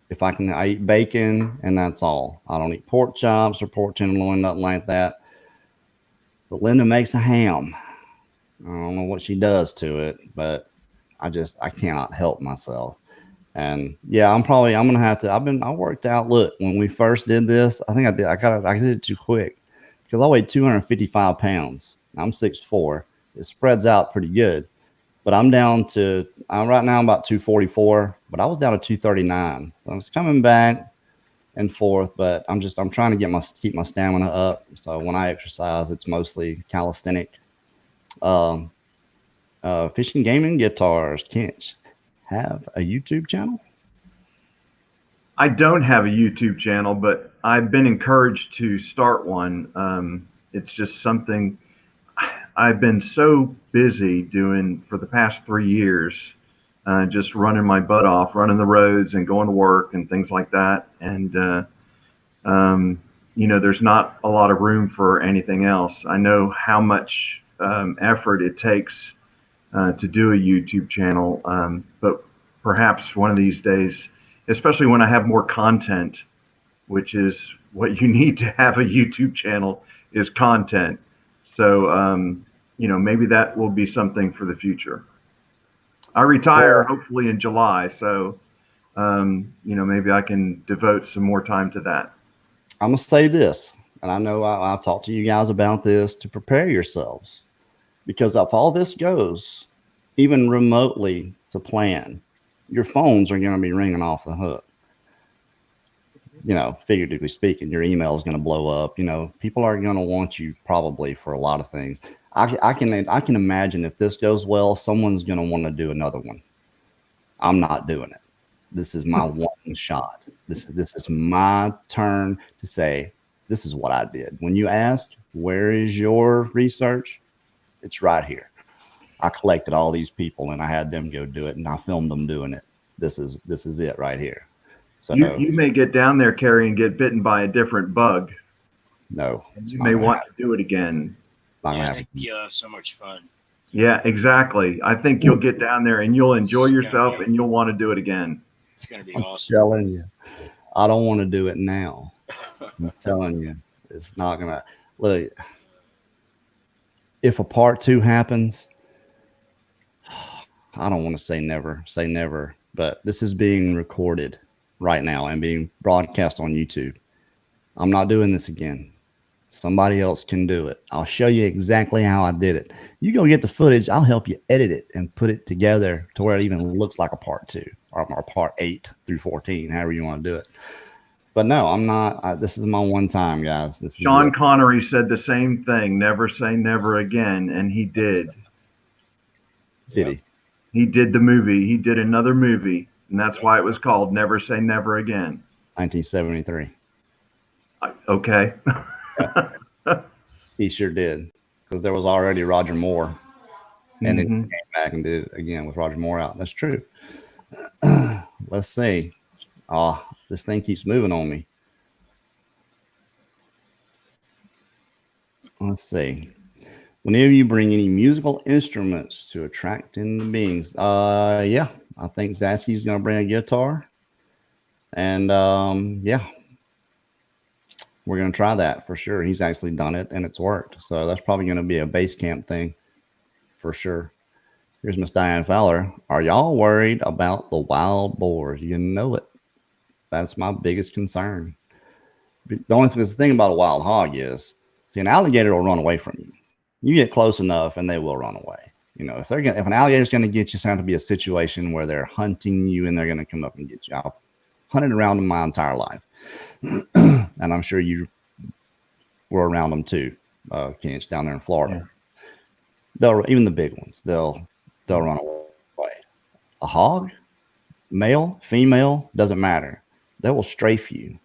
A: If I can, I eat bacon, and that's all. I don't eat pork chops or pork tenderloin, nothing like that. But Linda makes a ham. I don't know what she does to it, but I cannot help myself. And yeah, I'm gonna have to. I worked out. Look, when we first did this, I think I did it too quick because I weighed 255 pounds. I'm 6'4". It spreads out pretty good, but I'm right now about 244, but I was down to 239. So I was coming back and forth, but I'm trying to keep my stamina up. So when I exercise, it's mostly calisthenic. Um, Fishing, gaming, guitars. Can't have a YouTube channel.
D: I don't have a YouTube channel, but I've been encouraged to start one. It's just something I've been so busy doing for the past 3 years, just running my butt off, running the roads and going to work and things like that. And, there's not a lot of room for anything else. I know how much effort it takes to do a YouTube channel, but perhaps one of these days, especially when I have more content, which is what you need to have a YouTube channel, is content. So, maybe that will be something for the future. I retire hopefully in July, so maybe I can devote some more time to that.
A: I'm gonna say this, and I know I'll talk to you guys about this to prepare yourselves, because if all this goes even remotely to plan, your phones are going to be ringing off the hook. Figuratively speaking, your email is going to blow up. People are going to want you probably for a lot of things. I can imagine if this goes well, someone's going to want to do another one. I'm not doing it. This is my one shot. This is my turn to say, this is what I did. When you asked, where is your research? It's right here. I collected all these people and I had them go do it, and I filmed them doing it. This is it right here. So
D: you may get down there, Carrie, and get bitten by a different bug.
A: No,
D: you may want to do it again.
B: I think you'll have so much fun.
D: Yeah, exactly. I think you'll get down there and you'll enjoy yourself and you'll want to do it again.
B: It's going to be awesome.
A: I'm telling you, I don't want to do it now. I'm telling you, it's not going to. Look, if a part 2 happens, I don't want to say never, but this is being recorded right now and being broadcast on YouTube. I'm not doing this again. Somebody else can do it. I'll show you exactly how I did it. You go get the footage. I'll help you edit it and put it together to where it even looks like a part 2 or part 8 through 14, however you want to do it. But no, I'm not. This is my one time, guys.
D: Sean Connery said the same thing. Never say never again. And he did.
A: Did he?
D: He did the movie. He did another movie. And that's why it was called Never Say Never Again.
A: 1973.
D: Okay.
A: He sure did, because there was already Roger Moore, and then he came back and did it again with Roger Moore out. That's true. Let's see. Oh, this thing keeps moving on me. Let's see. Whenever you bring any musical instruments to attract in the beings, yeah, I think Zasky's gonna bring a guitar, and yeah. We're going to try that for sure. He's actually done it and it's worked. So that's probably going to be a base camp thing for sure. Here's Miss Diane Fowler. Are y'all worried about the wild boars? You know it. That's my biggest concern. The thing about a wild hog is, see, an alligator will run away from you. You get close enough and they will run away. If an alligator's going to get you, it's going to be a situation where they're hunting you and they're going to come up and get you. I've hunted around them my entire life. And I'm sure you were around them too, Kench, down there in Florida. Yeah. Even the big ones, they'll run away. A hog, male, female, doesn't matter. They will strafe you.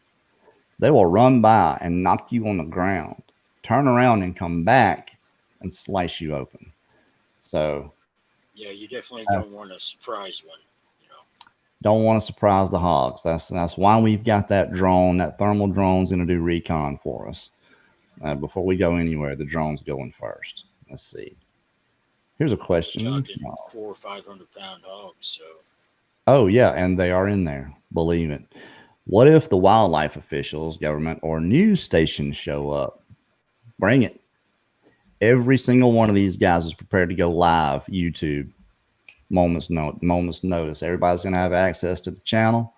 A: They will run by and knock you on the ground, turn around and come back and slice you open. So
B: Yeah, you definitely don't want to surprise one.
A: Don't want to surprise the hogs. That's why we've got that drone. That thermal drone's going to do recon for us. Before we go anywhere, the drone's going first. Let's see. Here's a question.
B: Talking 400 or 500 pound hogs. So.
A: Oh yeah, and they are in there. Believe it. What if the wildlife officials, government, or news stations show up? Bring it. Every single one of these guys is prepared to go live YouTube. Moment's notice. Everybody's going to have access to the channel.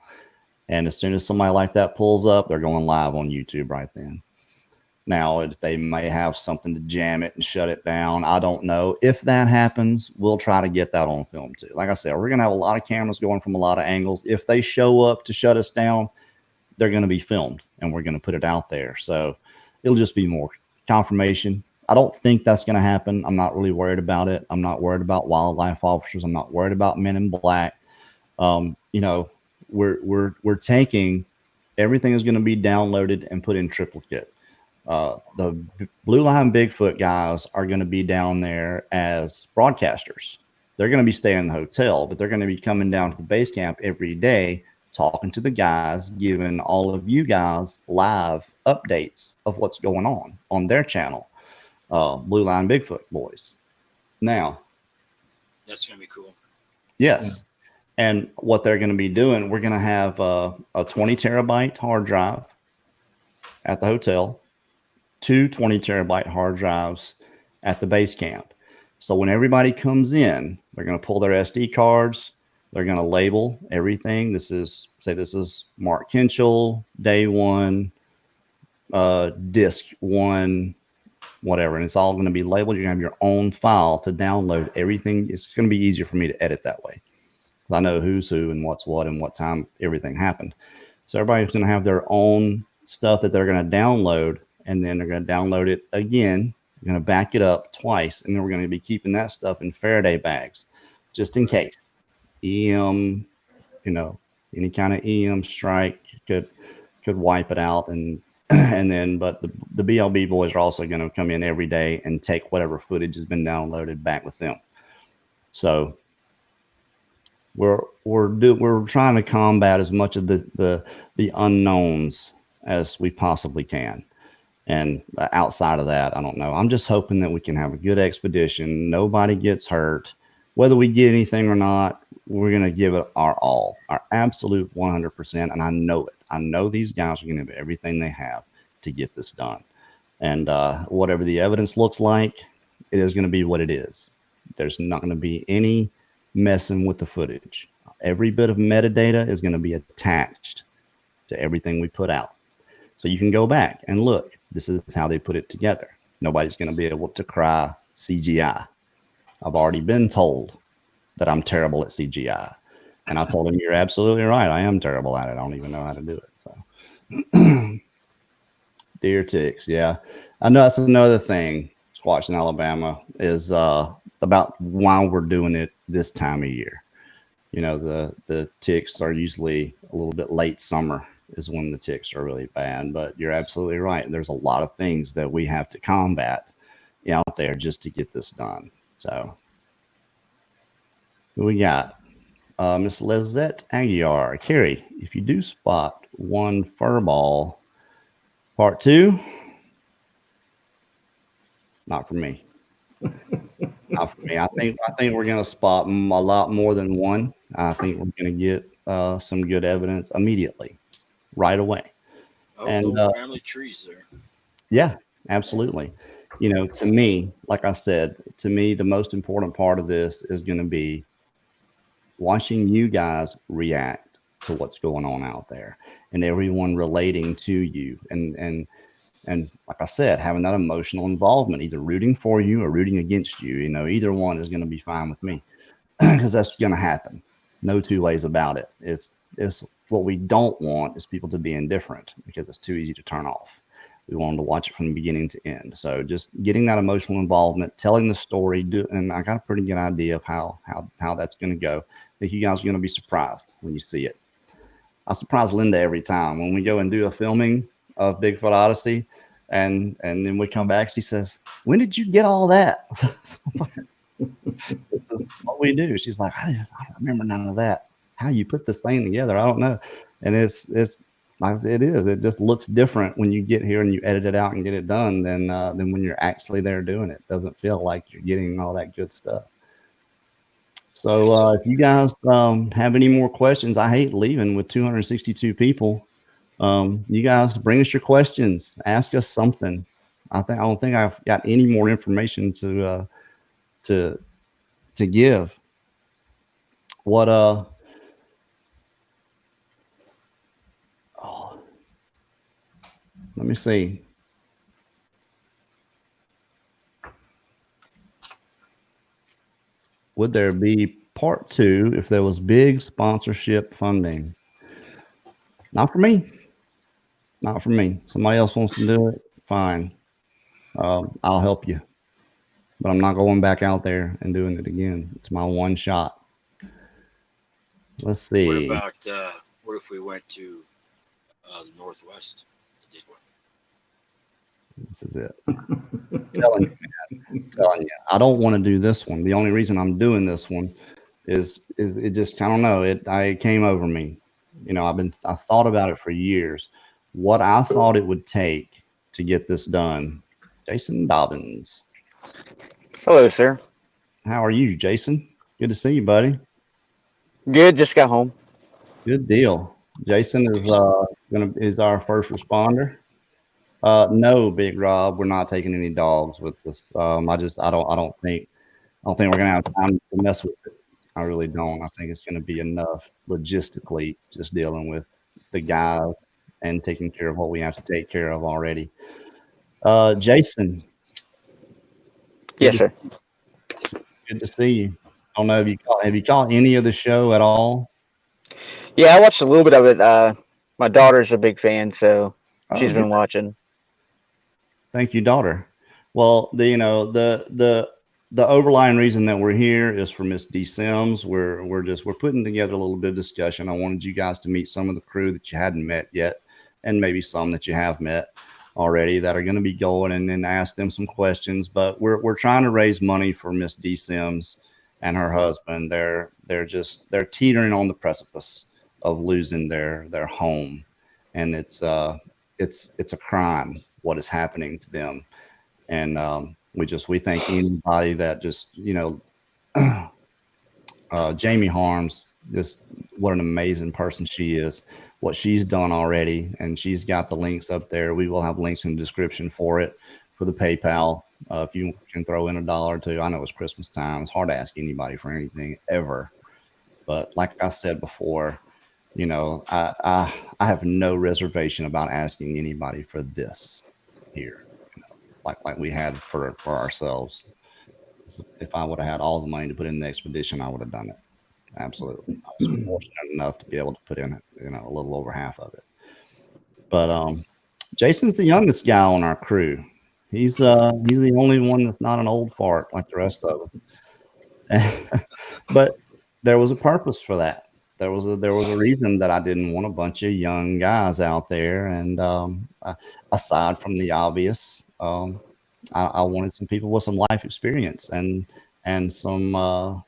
A: And as soon as somebody like that pulls up, they're going live on YouTube right then. Now, they may have something to jam it and shut it down. I don't know. If that happens, we'll try to get that on film too. Like I said, we're going to have a lot of cameras going from a lot of angles. If they show up to shut us down, they're going to be filmed and we're going to put it out there. So it'll just be more confirmation. I don't think that's going to happen. I'm not really worried about it. I'm not worried about wildlife officers. I'm not worried about men in black. You know, we're taking everything is going to be downloaded and put in triplicate. The Blue Line Bigfoot guys are going to be down there as broadcasters. They're going to be staying in the hotel, but they're going to be coming down to the base camp every day, talking to the guys, giving all of you guys live updates of what's going on their channel, Blue Line Bigfoot boys. Now,
B: that's going to be cool.
A: Yes.
D: Yeah.
A: And what they're going to be doing, we're going to have a 20 terabyte hard drive at the hotel, 2 20 terabyte hard drives at the base camp. So when everybody comes in, they're going to pull their SD cards. They're going to label everything. This is Mark Kinchell, day 1, disc 1, whatever. And it's all going to be labeled. You're going to have your own file to download everything. It's going to be easier for me to edit that way. I know who's who and what's what and what time everything happened. So everybody's going to have their own stuff that they're going to download, and then they're going to download it again. They're going to back it up twice, and then we're going to be keeping that stuff in Faraday bags just in case. EM, you know, any kind of EM strike could wipe it out, and then but the BLB boys are also going to come in every day and take whatever footage has been downloaded back with them. So we're trying to combat as much of the unknowns as we possibly can. And outside of that, I don't know. I'm just hoping that we can have a good expedition. Nobody gets hurt. Whether we get anything or not, we're going to give it our all, our absolute 100%. And I know it. I know these guys are going to do everything they have to get this done. And whatever the evidence looks like, it is going to be what it is. There's not going to be any messing with the footage. Every bit of metadata is going to be attached to everything we put out. So you can go back and look. This is how they put it together. Nobody's going to be able to cry CGI. I've already been told that I'm terrible at CGI. And I told him, you're absolutely right. I am terrible at it. I don't even know how to do it. So deer ticks. Yeah. I know that's another thing. Squatch in Alabama is about why we're doing it this time of year. You know, the ticks are usually a little bit late summer is when the ticks are really bad, but you're absolutely right. There's a lot of things that we have to combat out there just to get this done. So who we got? Miss Lizette Aguiar. Carrie, if you do spot one fur ball, part 2, not for me. Not for me. I think we're going to spot a lot more than one. I think we're going to get some good evidence immediately, right away.
B: Oh,
A: and
B: family trees there.
A: Yeah, absolutely. You know, to me, like I said, to me, the most important part of this is going to be watching you guys react to what's going on out there and everyone relating to you. And like I said, having that emotional involvement, either rooting for you or rooting against you, you know, either one is going to be fine with me because that's going to happen. No two ways about it. It's what we don't want is people to be indifferent because it's too easy to turn off. We want them to watch it from the beginning to end. So just getting that emotional involvement, telling the story, and I got a pretty good idea of how that's going to go. I think you guys are going to be surprised when you see it. I surprise Linda every time when we go and do a filming. of Bigfoot Odyssey. And then we come back. She says, "When did you get all that?" This is what we do. She's like, I don't remember none of that. How you put this thing together, I don't know. And it's like it is. It just looks different when you get here and you edit it out and get it done than when you're actually there doing it. It doesn't feel like you're getting all that good stuff. So if you guys have any more questions, I hate leaving with 262 people. You guys bring us your questions. Ask us something. I don't think I've got any more information to give. What let me see. Would there be part 2 if there was big sponsorship funding? Not for me. Not for me. Somebody else wants to do it, fine. I'll help you. But I'm not going back out there and doing it again. It's my one shot. Let's see.
B: What about what if we went to the Northwest and did one?
A: This is it. I'm telling you, I don't want to do this one. The only reason I'm doing this one is it just, I don't know, it came over me. You know, I thought about it for years. What I thought it would take to get this done. Jason Dobbins.
G: Hello, sir.
A: How are you, Jason? Good to see you, buddy.
G: Good. Just got home.
A: Good deal. Jason is our first responder. No, Big Rob, we're not taking any dogs with us. I don't think we're gonna have time to mess with it. I really don't. I think it's gonna be enough logistically just dealing with the guys and taking care of what we have to take care of already. Jason.
G: Yes, sir.
A: Good to see you. I don't know, have you caught any of the show at all?
G: Yeah, I watched a little bit of it. My daughter's a big fan, so she's been watching.
A: Thank you, daughter. Well, the overlying reason that we're here is for Miss Dee Sims. We're putting together a little bit of discussion. I wanted you guys to meet some of the crew that you hadn't met yet, and maybe some that you have met already that are going to be going, and then ask them some questions. But we're trying to raise money for Miss Dee Sims and her husband. They're teetering on the precipice of losing their home, and it's a crime what is happening to them. And we thank anybody that just, Jamie Harms, just what an amazing person she is, what she's done already. And she's got the links up there. We will have links in the description for it, for the PayPal. If you can throw in $1 or $2, I know it's Christmas time. It's hard to ask anybody for anything ever. But like I said before, I have no reservation about asking anybody for this here, like we had for ourselves. If I would have had all the money to put in the expedition, I would have done it. Absolutely. I was fortunate enough to be able to put in a little over half of it. But Jason's the youngest guy on our crew. He's the only one that's not an old fart like the rest of us. But there was a purpose for that. There was a reason that I didn't want a bunch of young guys out there. And aside from the obvious, I wanted some people with some life experience and some a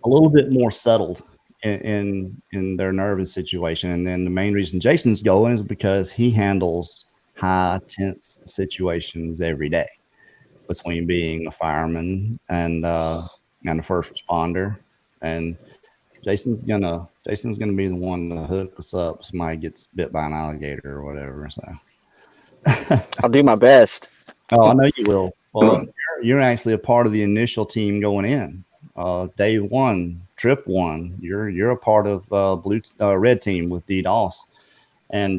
A: little bit more settled in their nervous situation. And then the main reason Jason's going is because he handles high tense situations every day, between being a fireman and a first responder. And Jason's gonna be the one to hook us up if somebody gets bit by an alligator or whatever. So
G: I'll do my best.
A: Oh, I know you will. Well, you're actually a part of the initial team going in. Day 1, trip 1. You're a part of red team with D Doss, and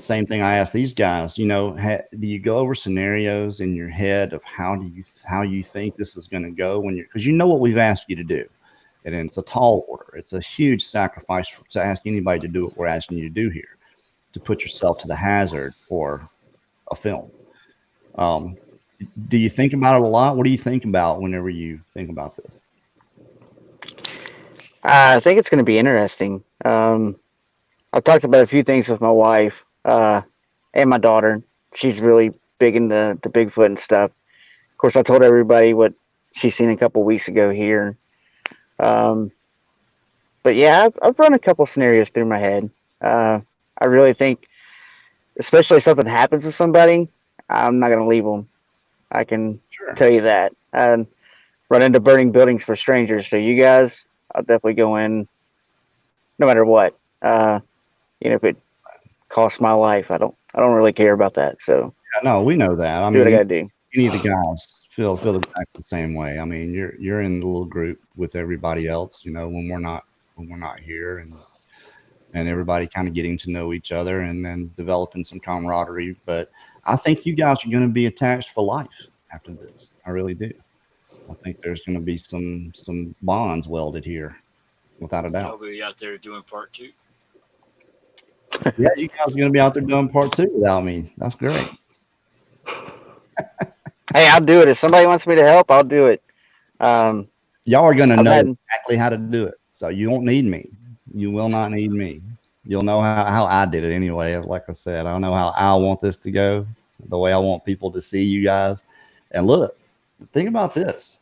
A: same thing. I asked these guys. Do you go over scenarios in your head of how you think this is going to go because you know what we've asked you to do, and it's a tall order. It's a huge sacrifice to ask anybody to do what we're asking you to do here, to put yourself to the hazard for a film. Do you think about it a lot? What do you think about whenever you think about this?
G: I think it's going to be interesting. I've talked about a few things with my wife and my daughter. She's really big into the Bigfoot and stuff. Of course, I told everybody what she's seen a couple weeks ago here. Um, but yeah, I've run a couple scenarios through my head. Uh, I really think, especially if something happens to somebody, I'm not going to leave them. I can
A: Sure.
G: tell you that. Run into burning buildings for strangers. So you guys, I'll definitely go in no matter what. If it costs my life, I don't really care about that. So
A: No, we know that. I
G: do what I
A: mean,
G: got to do.
A: any of the guys feel exactly the same way. I mean, you're in the little group with everybody else, when we're not here, and everybody kind of getting to know each other and then developing some camaraderie. But I think you guys are going to be attached for life after this. I really do. I think there's going to be some bonds welded here, without a
B: And
A: doubt.
B: I'll be out there doing part two.
A: Yeah, you guys are going to be out there doing part two without me. That's great.
G: Hey, I'll do it. If somebody wants me to help, I'll do it. Um,
A: Y'all are going to
G: I've
A: know
G: had
A: exactly how to do it. So you won't need me. You will not need me. You'll know how I did it anyway. Like I said, I don't know how I want this to go, the way I want people to see you guys. And look, think about this.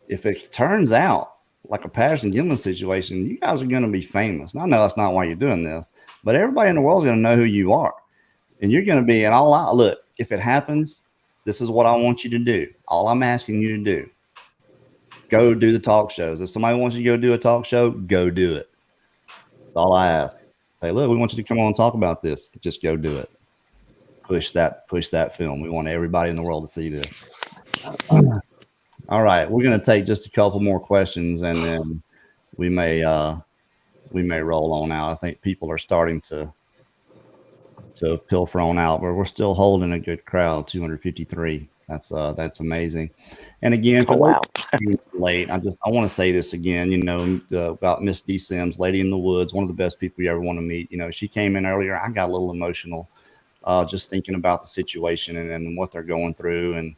A: If it turns out like a Patterson Gimlin situation, you guys are going to be famous. And I know that's not why you're doing this, but everybody in the world is going to know who you are. And you're going to be, and all I look, if it happens, this is what I want you to do. All I'm asking you to do, go do the talk shows. If somebody wants you to go do a talk show, go do it. That's all I ask. Say, look, we want you to come on and talk about this. Just go do it. Push that film. We want everybody in the world to see this. All right, we're going to take just a couple more questions, and then we may roll on out. I think people are starting to pilfer on out, but we're still holding a good crowd, 253. That's amazing. And again, for
G: wow.
A: late, I want to say this again. About Miss Dee Sims, Lady in the Woods, one of the best people you ever want to meet. She came in earlier. I got a little emotional, just thinking about the situation and what they're going through,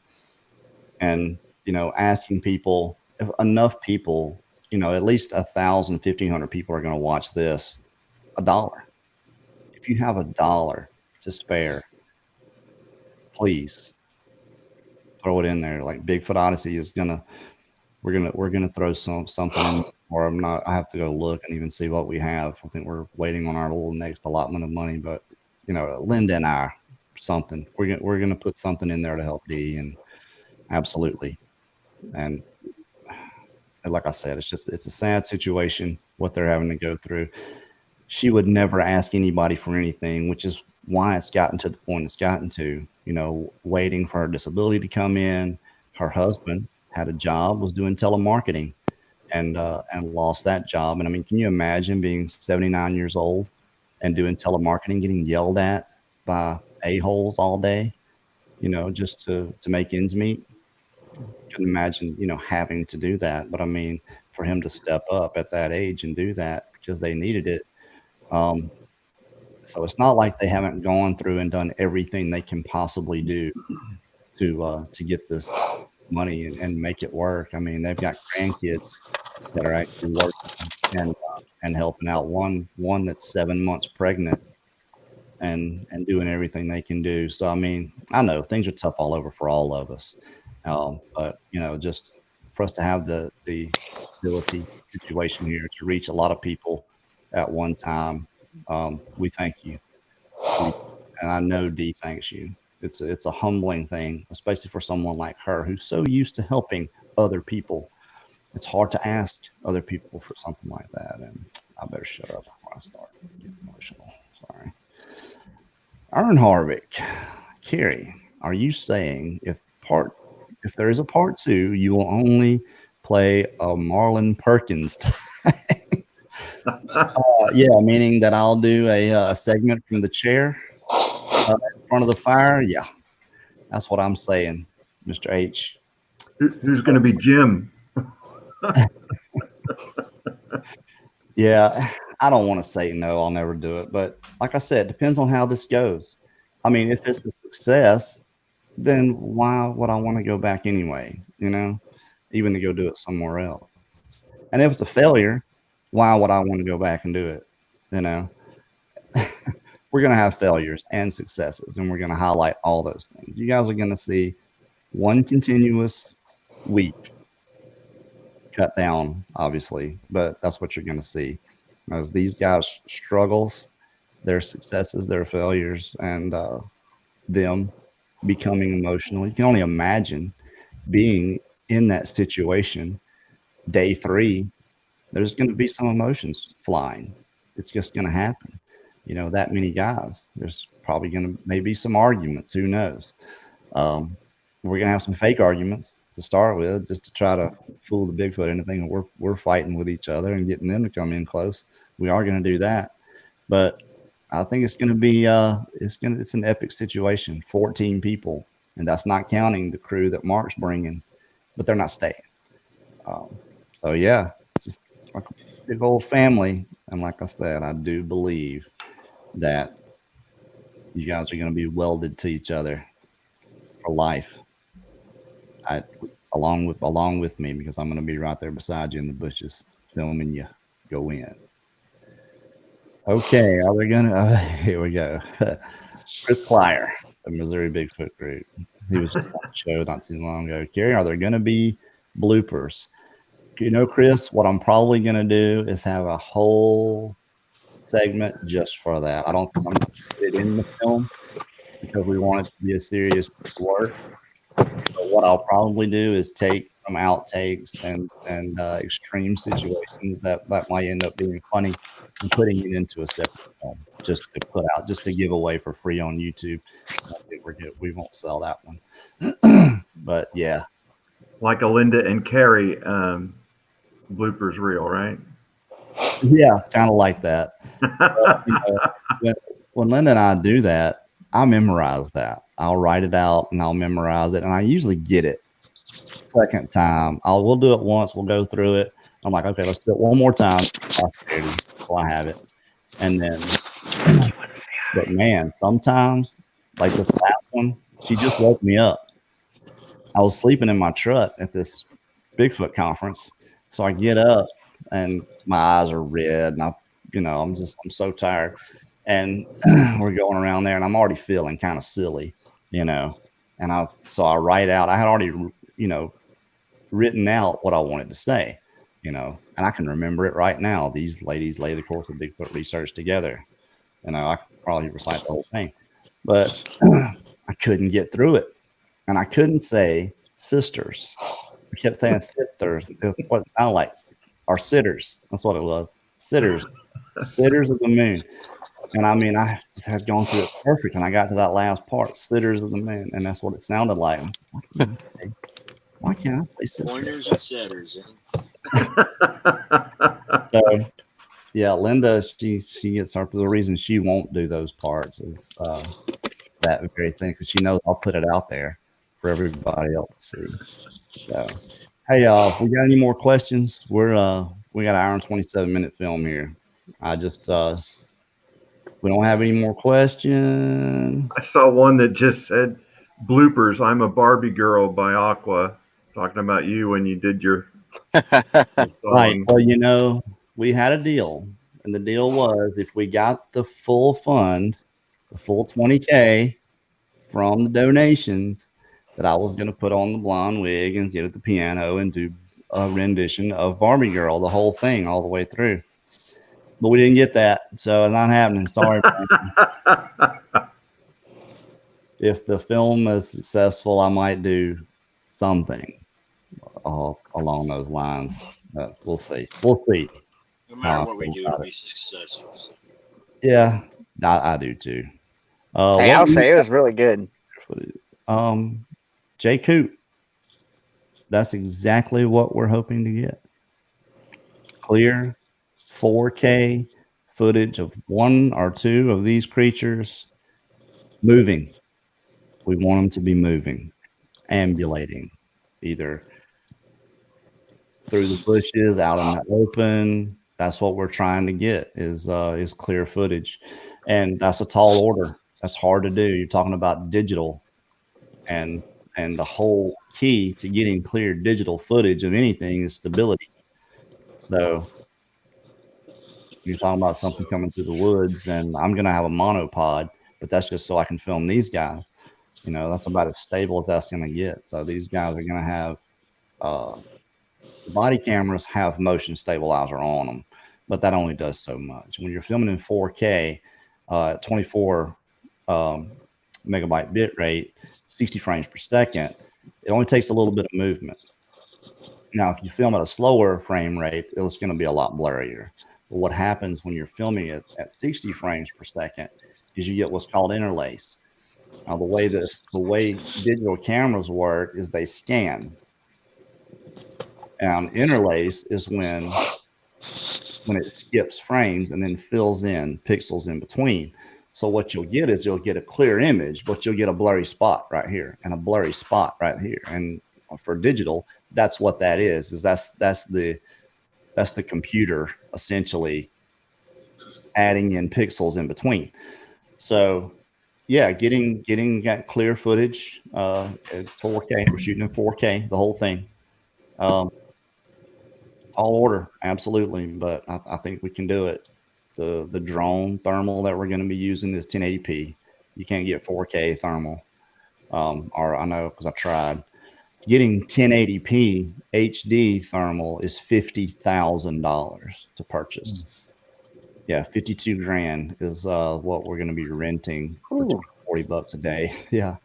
A: and asking people, if enough people, at least 1,000, 1,500 people are going to watch this. $1. If you have $1 to spare, please throw it in there. Like Bigfoot Odyssey is we're gonna throw something in, or I'm not. I have to go look and even see what we have. I think we're waiting on our little next allotment of money, but Linda and I, something we're gonna put something in there to help Dee, and absolutely. And like I said, it's a sad situation what they're having to go through. She would never ask anybody for anything, which is why it's gotten to the point it's gotten to, waiting for her disability to come in. Her husband had a job, was doing telemarketing, and lost that job. And I mean, can you imagine being 79 years old and doing telemarketing, getting yelled at by a-holes all day, just to make ends meet? Couldn't imagine, having to do that. But I mean, for him to step up at that age and do that because they needed it. So it's not like they haven't gone through and done everything they can possibly do to get this money and make it work. I mean, they've got grandkids that are actually working and helping out. One that's 7 months pregnant and doing everything they can do. So I mean, I know things are tough all over for all of us, but just for us to have the ability situation here to reach a lot of people at one time, we thank you. And I know Dee thanks you. It's a humbling thing, especially for someone like her who's so used to helping other people. It's hard to ask other people for something like that. And I better shut up before I start getting emotional. Sorry. Ern Harvick, Carrie, are you saying if there is a part two, you will only play a Marlon Perkins? Yeah, meaning that I'll do a segment from the chair in front of the fire. Yeah, that's what I'm saying, Mr. H.
D: Who's going to be Jim?
A: Yeah, I don't want to say no, I'll never do it. But like I said, it depends on how this goes. I mean, if it's a success, then why would I want to go back anyway? Even to go do it somewhere else. And if it's a failure, why would I want to go back and do it? You know, we're going to have failures and successes, and we're going to highlight all those things. You guys are going to see one continuous week cut down, obviously, but that's what you're going to see as these guys' struggles, their successes, their failures, and them becoming emotional. You can only imagine being in that situation. Day 3, there's going to be some emotions flying. It's just going to happen. That many guys, there's probably going to maybe some arguments. Who knows? We're going to have some fake arguments to start with, just to try to fool the Bigfoot into thinking we're fighting with each other and getting them to come in close. We are going to do that, but I think it's going to be it's an epic situation. 14 people, and that's not counting the crew that Mark's bringing, but they're not staying. So yeah, it's just like a big old family. And like I said, I do believe that you guys are going to be welded to each other for life. Along with me, because I'm going to be right there beside you in the bushes, filming you go in. Okay, are they gonna? Here we go. Chris Plyer, the Missouri Bigfoot Group. He was on the show not too long ago. Kerry, are there going to be bloopers? Chris, what I'm probably going to do is have a whole segment just for that. I don't think I'm going to put it in the film because we want it to be a serious work. So what I'll probably do is take some outtakes and extreme situations that might end up being funny and putting it into a separate film just to put out, just to give away for free on YouTube. I think we're good. We won't sell that one. But yeah.
D: Like a Linda and Carrie bloopers reel, right?
A: Yeah, kind of like that. When Linda and I do that, I memorize that. I'll write it out and I'll memorize it, and I usually get it. Second time, we'll do it once. We'll go through it. I'm like, okay, let's do it one more time. So I have it, and then. But man, sometimes, like this last one, she just woke me up. I was sleeping in my truck at this Bigfoot conference, so I get up and my eyes are red, and I'm so tired, and we're going around there, and I'm already feeling kind of silly, and I write out. I had already, written out what I wanted to say, and I can remember it right now. These ladies lay the course of Bigfoot research together. I could probably recite the whole thing, but I couldn't get through it, and I couldn't say sisters. I kept saying sisters. That's what it sounded like. Or sitters. That's what it was. Sitters. Sitters of the moon. And I mean, I just had gone through it perfect, and I got to that last part, sitters of the moon, and that's what it sounded like. Why can't I say sisters?
B: Pointers and setters.
A: So, yeah, Linda, she gets her. The reason she won't do those parts is that very thing, because she knows I'll put it out there for everybody else to see. So, hey, y'all, we got any more questions? We got an hour and 27-minute film here. I just we don't have any more questions.
D: I saw one that just said bloopers. I'm a Barbie girl by Aqua, talking about you when you did your song.
A: Right. Well, we had a deal, and the deal was if we got the full fund, the full 20K from the donations, that I was going to put on the blonde wig and get at the piano and do a rendition of Barbie Girl, the whole thing, all the way through. But we didn't get that, so it's not happening. Sorry. If the film is successful, I might do something along those lines. We'll see. We'll see.
B: No matter what we do, it'll be successful. So.
A: Yeah, I do too.
G: Hey, I'll say it was really good.
A: Jay Coop. That's exactly what we're hoping to get. Clear 4K footage of one or two of these creatures moving. We want them to be moving, ambulating, either through the bushes, out in the open. That's what we're trying to get is clear footage. And that's a tall order. That's hard to do. You're talking about digital, and the whole key to getting clear digital footage of anything is stability. So You're talking about something coming through the woods, and I'm going to have a monopod, but that's just so I can film these guys. You know, that's about as stable as that's going to get. So these guys are going to have the body cameras have motion stabilizer on them, but that only does so much. When you're filming in 4K, 24 megabyte bit rate, 60 frames per second, it only takes a little bit of movement. Now, if you film at a slower frame rate, it's going to be a lot blurrier. But what happens when you're filming it at 60 frames per second is you get what's called interlace. Now, the way digital cameras work is they scan. And interlace is when it skips frames and then fills in pixels in between. So what you'll get is you'll get a clear image, but you'll get a blurry spot right here and a blurry spot right here. And for digital, that's what that is that's the computer essentially adding in pixels in between. So yeah, getting that clear footage at 4K. We're shooting in 4K, the whole thing. Tall order, absolutely, but I think we can do it. The drone thermal that we're going to be using is 1080p. You can't get 4K thermal, or I know because I tried. Getting 1080p HD thermal is $50,000 to purchase. Yeah, 52 grand is what we're going to be renting for $40 a day. Yeah,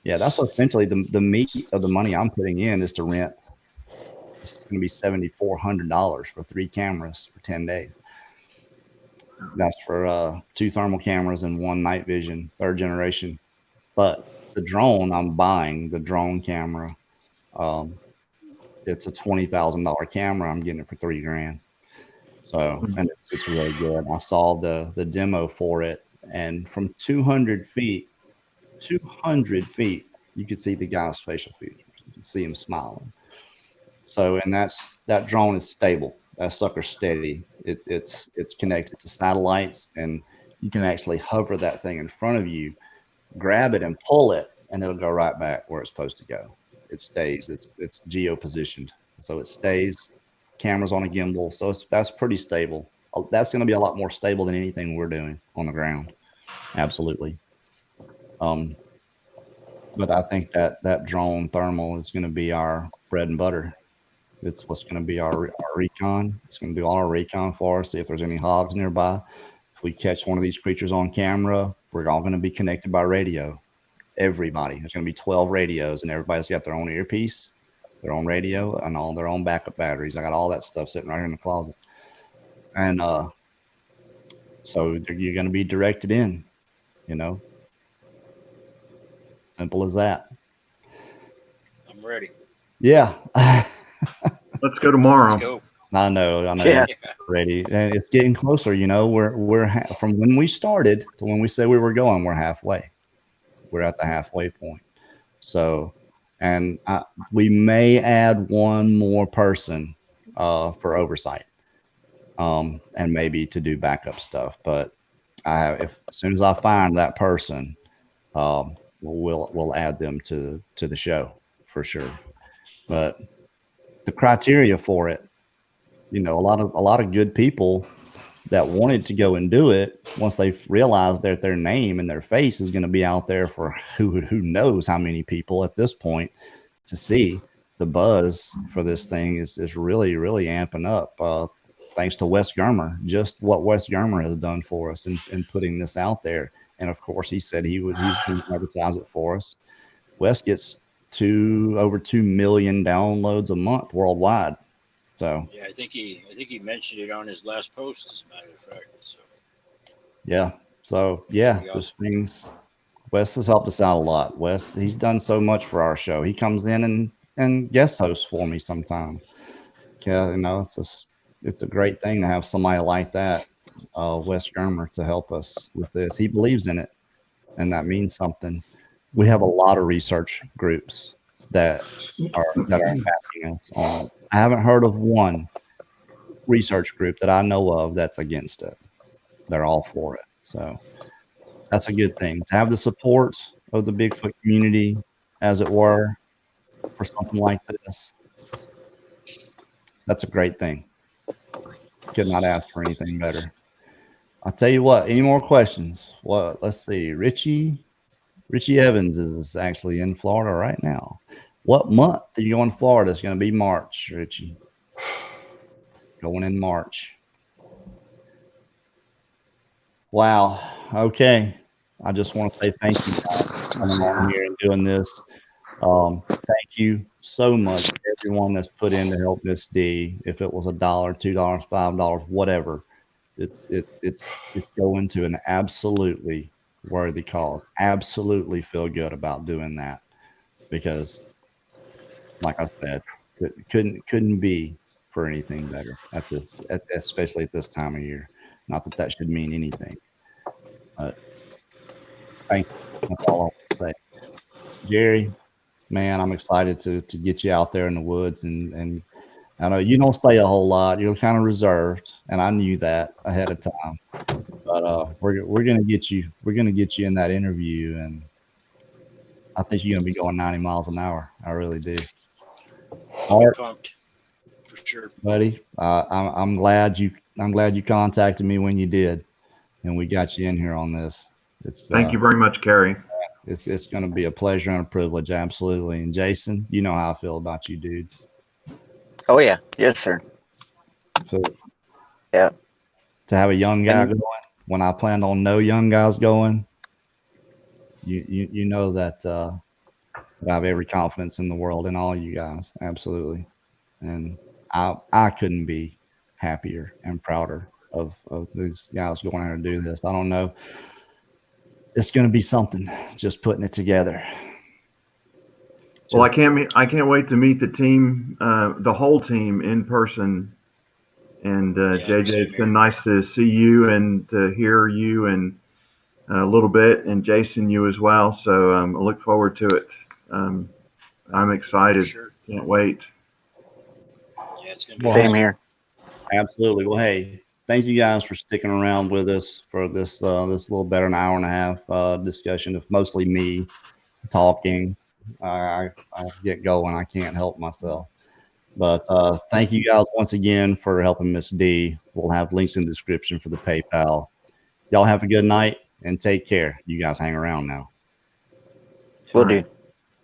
A: that's essentially the meat of the money I'm putting in is to rent. It's going to be $7,400 for 3 cameras for 10 days. That's for 2 thermal cameras and 1 night vision, 3rd generation. But the drone, I'm buying the drone camera. It's a $20,000 camera. I'm getting it for $3 grand. So, and it's really good. I saw the demo for it, and from 200 feet, you could see the guy's facial features. You can see him smiling. So, and that drone is stable. That sucker's steady. It's connected to satellites, and you can actually hover that thing in front of you, grab it and pull it, and it'll go right back where it's supposed to go. It stays. It's geo positioned, so it stays. Cameras on a gimbal, so that's pretty stable. That's going to be a lot more stable than anything we're doing on the ground. Absolutely. But I think that drone thermal is going to be our bread and butter. It's what's going to be our recon. It's going to do all our recon for us. See if there's any hogs nearby. If we catch one of these creatures on camera, we're all going to be connected by radio. Everybody. There's going to be 12 radios, and everybody's got their own earpiece, their own radio, and all their own backup batteries. I got all that stuff sitting right here in the closet. And so you're going to be directed in, Simple as that.
B: I'm ready.
A: Yeah.
D: Let's go tomorrow.
B: Let's go.
A: I know.
G: Yeah.
A: Ready. And it's getting closer, we're from when we started to when we said we were going, we're halfway. We're at the halfway point. So, and we may add one more person for oversight, and maybe to do backup stuff. But as soon as I find that person, we'll add them to the show for sure. But the criteria for it, a lot of good people that wanted to go and do it, once they realized that their name and their face is going to be out there for who knows how many people at this point to see, the buzz for this thing is really, really amping up. Thanks to Wes Germer, just what Wes Germer has done for us in putting this out there. And of course, he said he's going to advertise it for us. Wes gets over 2 million downloads a month worldwide. So
B: yeah, I think he mentioned it on his last post, as a matter of fact. So
A: yeah, this thing's Wes has helped us out a lot. Wes, he's done so much for our show. He comes in and guest hosts for me sometimes. Yeah, it's a great thing to have somebody like that, Wes Germer, to help us with this. He believes in it, and that means something. We have a lot of research groups that are backing us on. I haven't heard of one research group that I know of that's against it. They're all for it. So that's a good thing. To have the support of the Bigfoot community, as it were, for something like this, that's a great thing. Could not ask for anything better. I'll tell you what. Any more questions? What? Let's see. Richie Evans is actually in Florida right now. What month are you going to Florida? It's going to be March, Richie. Going in March. Wow. Okay. I just want to say thank you guys for coming on here and doing this. Thank you so much to everyone that's put in to help Miss D. If it was $1, $2, $5, whatever, it's going to an absolutely worthy cause. Absolutely feel good about doing that because, like I said, couldn't be for anything better especially at this time of year. Not that that should mean anything, but thank you. That's all I want to say. Jerry, man, I'm excited to get you out there in the woods and I know you don't say a whole lot. You're kind of reserved, and I knew that ahead of time. But we're gonna get you. We're gonna get you in that interview, and I think you're gonna be going 90 miles an hour. I really do. Art,
B: Pumped for sure.
A: buddy, I'm glad you contacted me when you did, and we got you in here on this.
D: Thank you very much, Kerry.
A: It's going to be a pleasure and a privilege, absolutely. And Jason, you know how I feel about you, dude.
G: Oh yeah, yes sir.
A: So,
G: yeah,
A: to have a young guy going when I planned on no young guys going, you know that I have every confidence in the world in all you guys, absolutely. And I couldn't be happier and prouder of these guys going out and do this. I don't know. It's going to be something just putting it together.
D: Well, I can't wait to meet the team, the whole team in person. And JJ, it's been nice to see you and to hear you and a little bit, and Jason, you as well. So I look forward to it. I'm excited.
B: Sure.
D: Can't wait.
B: Yeah, it's gonna be
G: same here.
A: Absolutely. Well, hey, thank you guys for sticking around with us for this this little better than an hour and a half discussion of mostly me talking. I get going. I can't help myself. But thank you guys once again for helping Miss D. We'll have links in the description for the PayPal. Y'all have a good night and take care. You guys hang around now.
G: Will do.